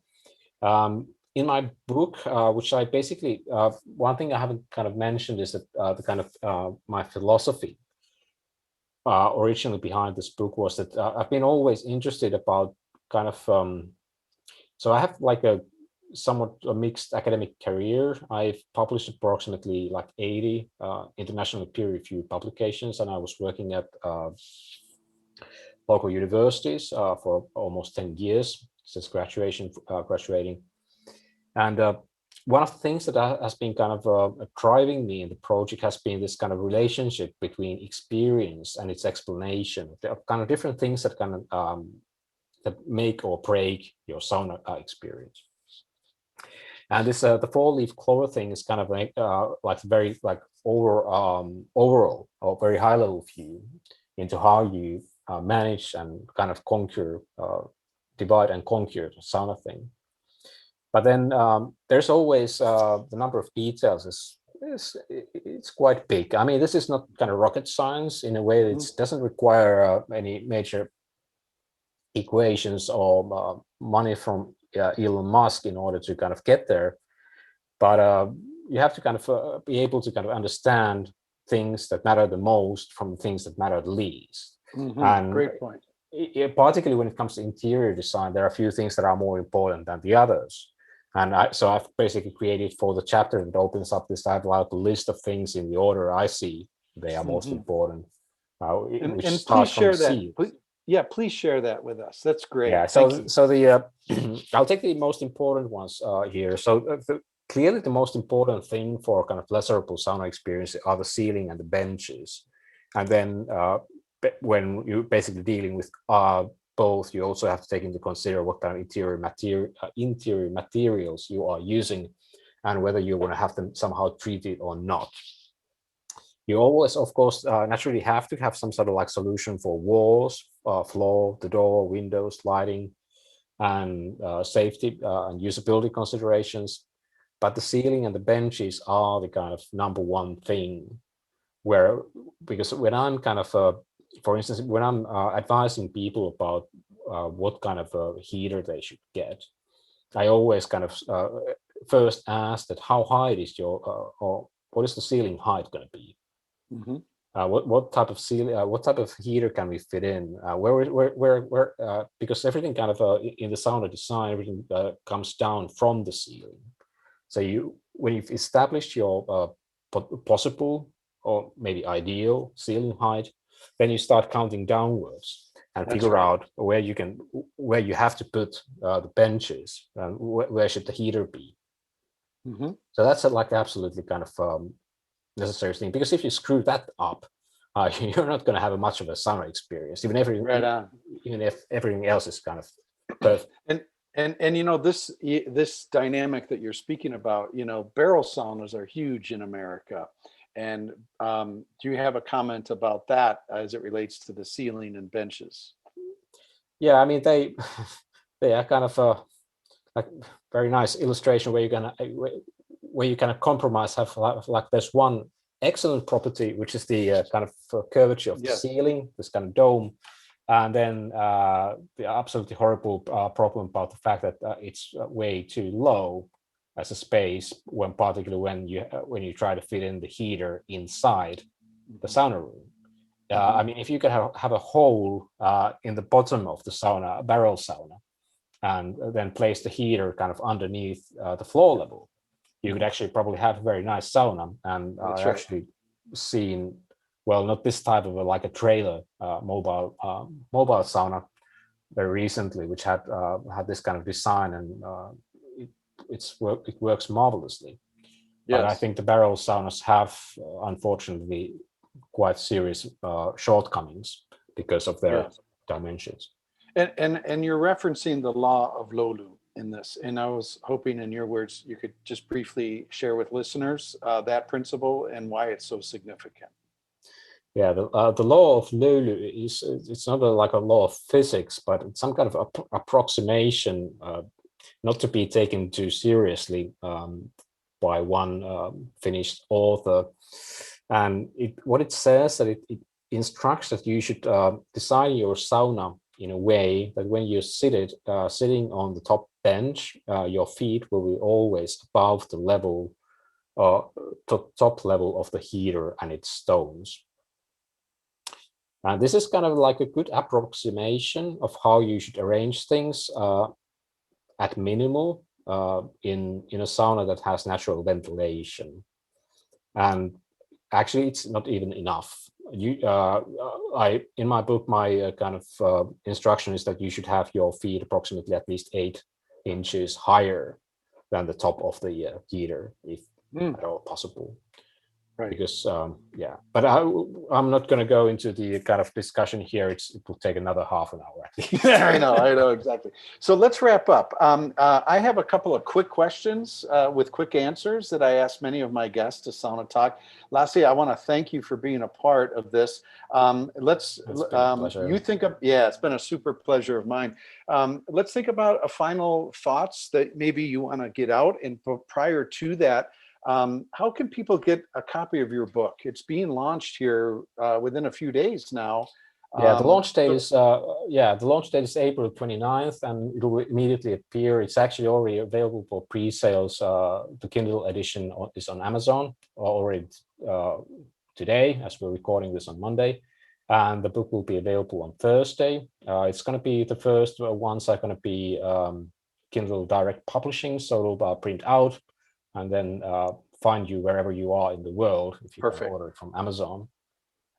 And in my book, which I basically, one thing I haven't kind of mentioned is that the kind of my philosophy originally behind this book was that I've been always interested about kind of, so I have like a somewhat a mixed academic career. I've published approximately like 80 internationally peer-reviewed publications, and I was working at local universities for almost 10 years since graduating. And one of the things that has been kind of driving me in the project has been this kind of relationship between experience and its explanation. There are kind of different things that kind of that make or break your sauna experience. And this the 4-leaf clover thing is kind of like very like overall or very high level view into how you manage and kind of conquer, divide and conquer the sauna thing. But then there's always the number of details it's quite big. I mean, this is not kind of rocket science in a way that it doesn't require any major equations or money from Elon Musk in order to kind of get there. But you have to kind of be able to kind of understand things that matter the most from things that matter the least. And great point. Particularly when it comes to interior design, there are a few things that are more important than the others. And so I've basically created for the chapter that opens up this, I have like a list of things in the order I see they are most important. Which And starts please from share the that. seat. Please share that with us. That's great. Yeah. Thank you. So the I'll take the most important ones here. So clearly the most important thing for kind of pleasurable sauna experience are the ceiling and the benches. And then when you're basically dealing with both, you also have to take into consider what kind of interior materials you are using and whether you want to have them somehow treated or not. You always, of course, naturally have to have some sort of like solution for walls, floor, the door, windows, lighting, and safety and usability considerations. But the ceiling and the benches are the kind of number one thing because when I'm kind of, for instance, when I'm advising people about what kind of heater they should get, I always kind of first ask that how high is or what is the ceiling height going to be? What type of ceiling? What type of heater can we fit in? Where? Because everything kind of in the sauna design, everything comes down from the ceiling. So when you've established your possible or maybe ideal ceiling height, then you start counting downwards and figure out where you have to put the benches and where should the heater be. So that's like absolutely kind of necessary thing, because if you screw that up, you're not going to have much of a sauna experience, even if everything else is kind of perfect. And you know, this dynamic that you're speaking about, you know, barrel saunas are huge in America. And do you have a comment about that as it relates to the ceiling and benches? Yeah, I mean they are kind of like very nice illustration where you kind of compromise, have like there's one excellent property which is the kind of curvature of the ceiling, this kind of dome, and then the absolutely horrible problem about the fact that it's way too low as a space, particularly when you try to fit in the heater inside the sauna room. I mean, if you can have a hole in the bottom of the sauna, a barrel sauna, and then place the heater kind of underneath the floor level, you could actually probably have a very nice sauna. And I've actually seen, well, not this type of like a trailer mobile sauna very recently, which had this kind of design, and it works marvelously. But I think the barrel saunas have, unfortunately, quite serious shortcomings because of their dimensions. And you're referencing the law of Lolu in this, and I was hoping, in your words, you could just briefly share with listeners that principle and why it's so significant. Yeah, the law of Lolu it's not like a law of physics, but it's some kind of approximation, not to be taken too seriously by one Finnish author. And what it says that it instructs that you should design your sauna in a way that when you're sitting on the top bench, your feet will be always above the level, top level of the heater and its stones. And this is kind of like a good approximation of how you should arrange things at minimal in a sauna that has natural ventilation. And actually, it's not even enough. In my book, my kind of instruction is that you should have your feet approximately at least 8 inches higher than the top of the heater, if at all possible. Right. Because but I'm not going to go into the kind of discussion here. It will take another half an hour. I know exactly. So let's wrap up. I have a couple of quick questions with quick answers that I ask many of my guests to Sauna Talk. Lassi, I want to thank you for being a part of this. You think of, it's been a super pleasure of mine. Let's think about a final thoughts that maybe you want to get out. And prior to that, how can people get a copy of your book? It's being launched here within a few days now. Yeah, the launch date So is April 29th, and it will immediately appear. It's actually already available for pre-sales. The Kindle edition is on Amazon already today, as we're recording this on Monday, and the book will be available on Thursday. It's going to be the first ones are going to be Kindle Direct Publishing, so it'll print out and then find you wherever you are in the world if you can perfect. order it from Amazon.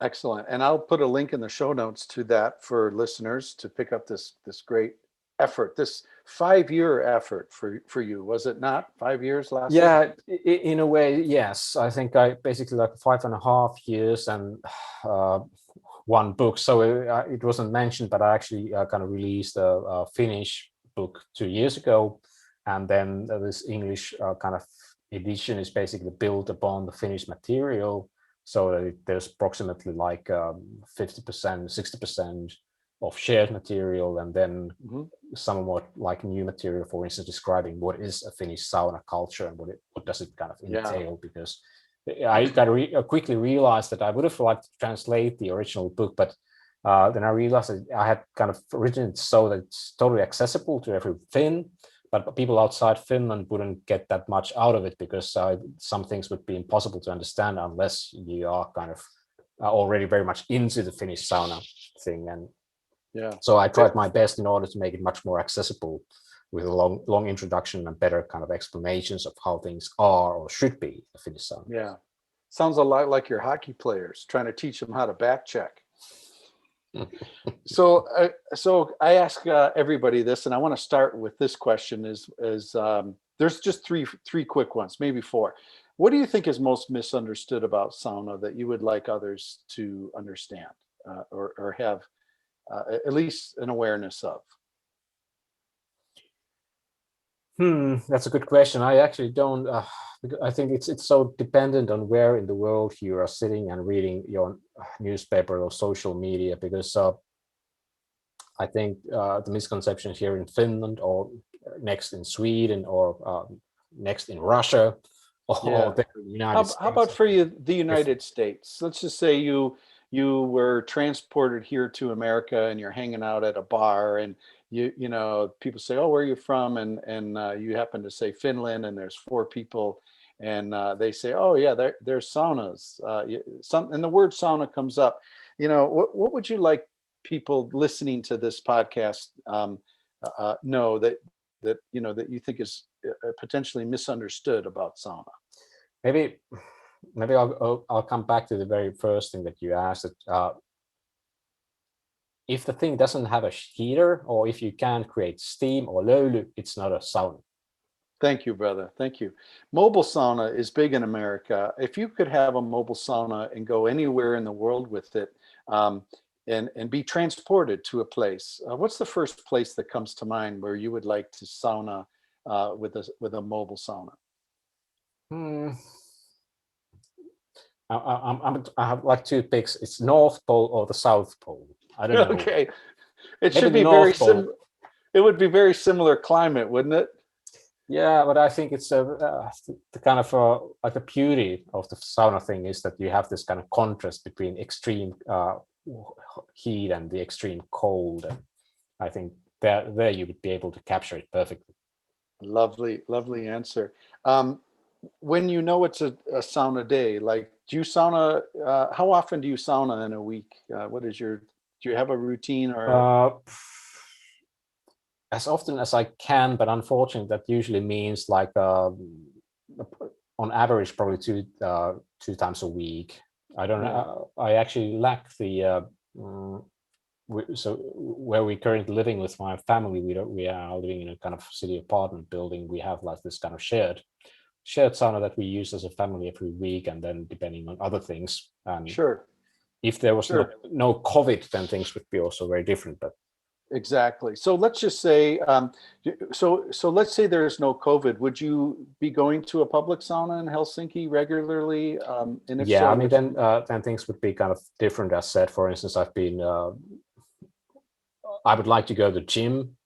Excellent. And I'll put a link in the show notes to that for listeners to pick up this great effort, this 5-year effort for you. Was it not 5 years, Lassi? Yeah, in a way, yes. I think I basically like 5.5 years and one book. So it wasn't mentioned, but I actually kind of released a Finnish book 2 years ago. And then this English kind of edition is basically built upon the Finnish material. So that there's approximately like 50%, 60% of shared material, and then somewhat like new material, for instance, describing what is a Finnish sauna culture and what does it kind of entail. Because I quickly realized that I would have liked to translate the original book, but then I realized that I had kind of written it so that it's totally accessible to every Finn, but people outside Finland wouldn't get that much out of it because some things would be impossible to understand unless you are kind of already very much into the Finnish sauna thing. And so I tried my best in order to make it much more accessible with a long introduction and better kind of explanations of how things are or should be a Finnish sauna. Yeah. Sounds a lot like your hockey players trying to teach them how to back check. So I ask everybody this, and I want to start with this question: is there's just three quick ones, maybe four. What do you think is most misunderstood about sauna that you would like others to understand or have at least an awareness of? That's a good question. I actually don't. I think it's so dependent on where in the world you are sitting and reading your newspaper or social media, because I think the misconception here in Finland or next in Sweden or next in Russia or the United States. How about for you, the United States? Let's just say you were transported here to America and you're hanging out at a bar, and you know, people say, oh, where are you from? And you happen to say Finland, and there's 4 people, and they say, oh yeah, there's saunas. And the word sauna comes up. You know, what would you like people listening to this podcast know that you know that you think is potentially misunderstood about sauna? Maybe I'll come back to the very first thing that you asked. If the thing doesn't have a heater, or if you can't create steam or löyly, it's not a sauna. Thank you, brother. Thank you. Mobile sauna is big in America. If you could have a mobile sauna and go anywhere in the world with it, and be transported to a place, what's the first place that comes to mind where you would like to sauna with a mobile sauna? I have like 2 picks. It's North Pole or the South Pole. I don't know. Okay, it Maybe should be very similar. It would be very similar climate, wouldn't it? Yeah, but I think it's the kind of like the beauty of the sauna thing is that you have this kind of contrast between extreme heat and the extreme cold. And I think there you would be able to capture it perfectly. Lovely answer. When you know it's a sauna day, like, do you sauna? How often do you sauna in a week? Do you have a routine or? As often as I can, but unfortunately, that usually means like on average probably two times a week. I don't know. I actually lack the so where we're currently living with my family. We are living in a kind of city apartment building. We have like this kind of shared sauna that we use as a family every week, and then depending on other things. And sure. If there was no COVID, then things would be also very different. But exactly. So let's just say, so let's say there's no COVID. Would you be going to a public sauna in Helsinki regularly? And if so, I mean, then things would be kind of different. As said, for instance, I would like to go to the gym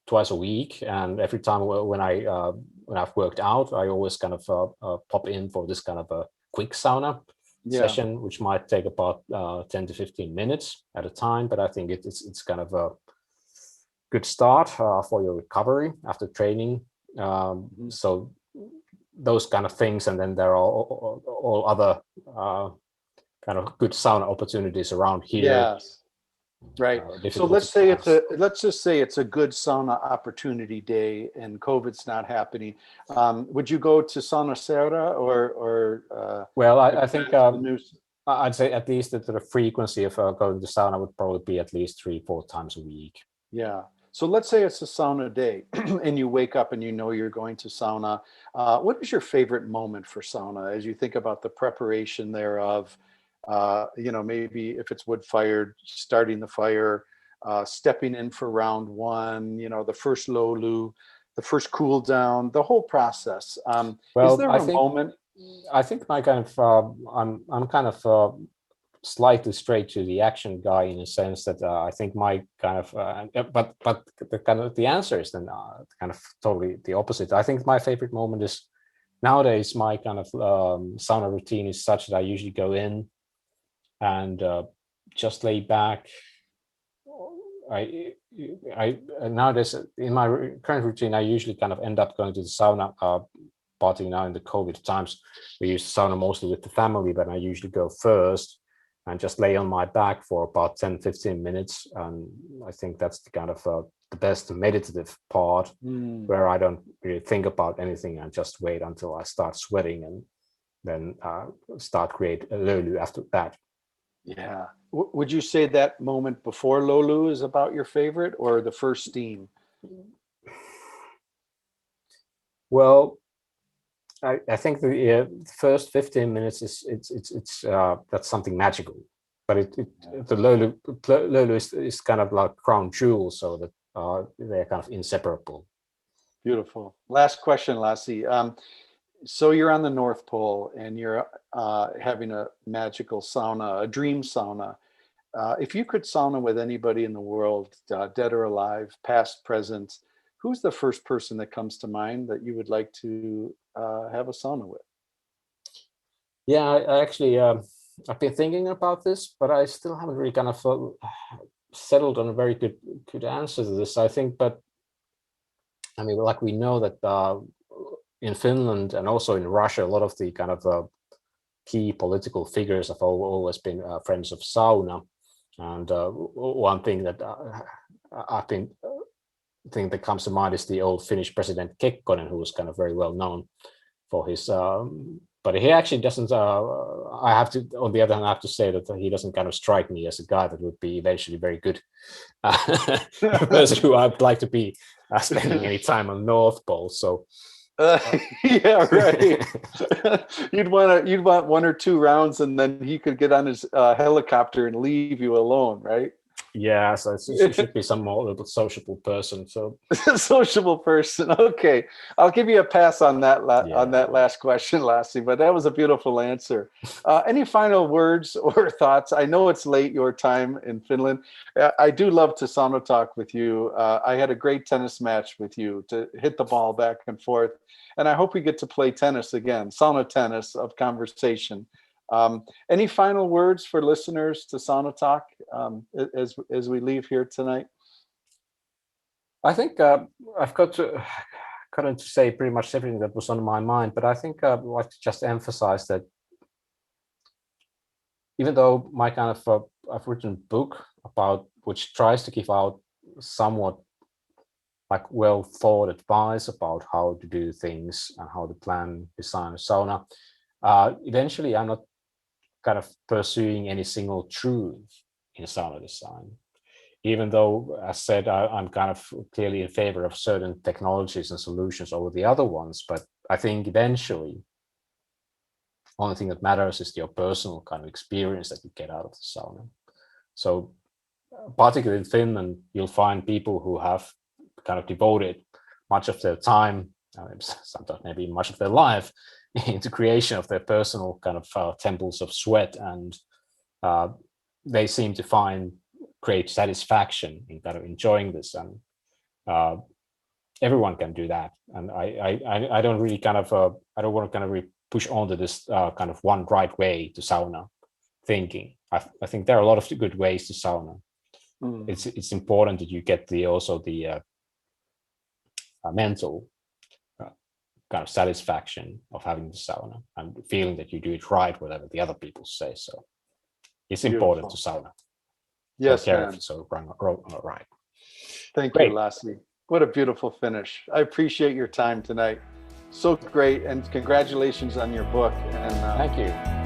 twice a week, and every time when I've worked out, I always kind of pop in for this kind of a quick sauna. session, which might take about 10 to 15 minutes at a time. But I think it's kind of a good start for your recovery after training. So those kind of things, and then there are all other kind of good sauna opportunities around here. Yes. Right. So let's just say it's a good sauna opportunity day and COVID's not happening. Would you go to Sauna or well, I think I'd say at least that the frequency of going to sauna would probably be at least 3-4 times a week. Yeah. So let's say it's a sauna day and you wake up and you know you're going to sauna. What is your favorite moment for sauna as you think about the preparation thereof? Maybe if it's wood fired, starting the fire, stepping in for round one, the first lolu, the first cool down, the whole process. Is there a moment? I think my kind of I'm kind of slightly straight to the action guy in a sense that I think my kind of but the answer is then kind of totally the opposite. I think my favorite moment is nowadays my kind of sauna routine is such that I usually go in and just lay back. I nowadays in my current routine I usually kind of end up going to the sauna. Partly now in the COVID times, we use sauna mostly with the family, but I usually go first and just lay on my back for about 10-15 minutes. And I think that's the kind of the best meditative part where I don't really think about anything and just wait until I start sweating and then start create a lolu after that. Yeah. Would you say that moment before lolu is about your favorite or the first steam? Well, I think the first 15 minutes it's that's something magical, but the lolu is kind of like crown jewel, so that they're kind of inseparable. Beautiful. Last question, Lassi. So you're on the North Pole and you're having a magical sauna, a dream sauna. If you could sauna with anybody in the world, dead or alive, past, present, who's the first person that comes to mind that you would like to have a sauna with? Yeah, I actually, I've been thinking about this, but I still haven't really kind of settled on a very good answer to this, I think. But I mean, like we know that in Finland and also in Russia, a lot of the kind of key political figures have always been friends of sauna. And one thing that I've been thing that comes to mind is the old Finnish president Kekkonen, who was kind of very well known for his but he actually doesn't I have to, on the other hand, I have to say that he doesn't kind of strike me as a guy that would be eventually very good person who I'd like to be spending any time on North Pole. So yeah, right. You'd want 1 or 2 rounds and then he could get on his helicopter and leave you alone, right? Yeah, so it should be some more little sociable person. So sociable person. Okay, I'll give you a pass on that on that last question, Lassi. But that was a beautiful answer. Any final words or thoughts? I know it's late your time in Finland. I do love to sauna talk with you. I had a great tennis match with you to hit the ball back and forth, and I hope we get to play tennis again. Sauna tennis of conversation. Any final words for listeners to Sauna Talk as we leave here tonight? I think I've got to say pretty much everything that was on my mind, but I think I'd like to just emphasize that even though my kind of I've written a book about which tries to give out somewhat like well thought advice about how to do things and how to plan, design a sauna. Eventually, I'm not kind of pursuing any single truth in sauna design, even though, as said, I'm kind of clearly in favor of certain technologies and solutions over the other ones. But I think eventually, only thing that matters is your personal kind of experience that you get out of the sauna. So, particularly in Finland, you'll find people who have kind of devoted much of their time, sometimes maybe much of their life, into creation of their personal kind of temples of sweat, and they seem to find great satisfaction in kind of enjoying this, and everyone can do that. And I don't really kind of I don't want to kind of push on to this kind of one right way to sauna thinking. I think there are a lot of good ways to sauna. It's important that you get the mental kind of satisfaction of having the sauna and feeling that you do it right, whatever the other people say. So it's important to sauna. Yes, care man. if it's so right. Thank Great. you, Lassi. What a beautiful finish. I appreciate your time tonight. So great, and congratulations on your book. And thank you.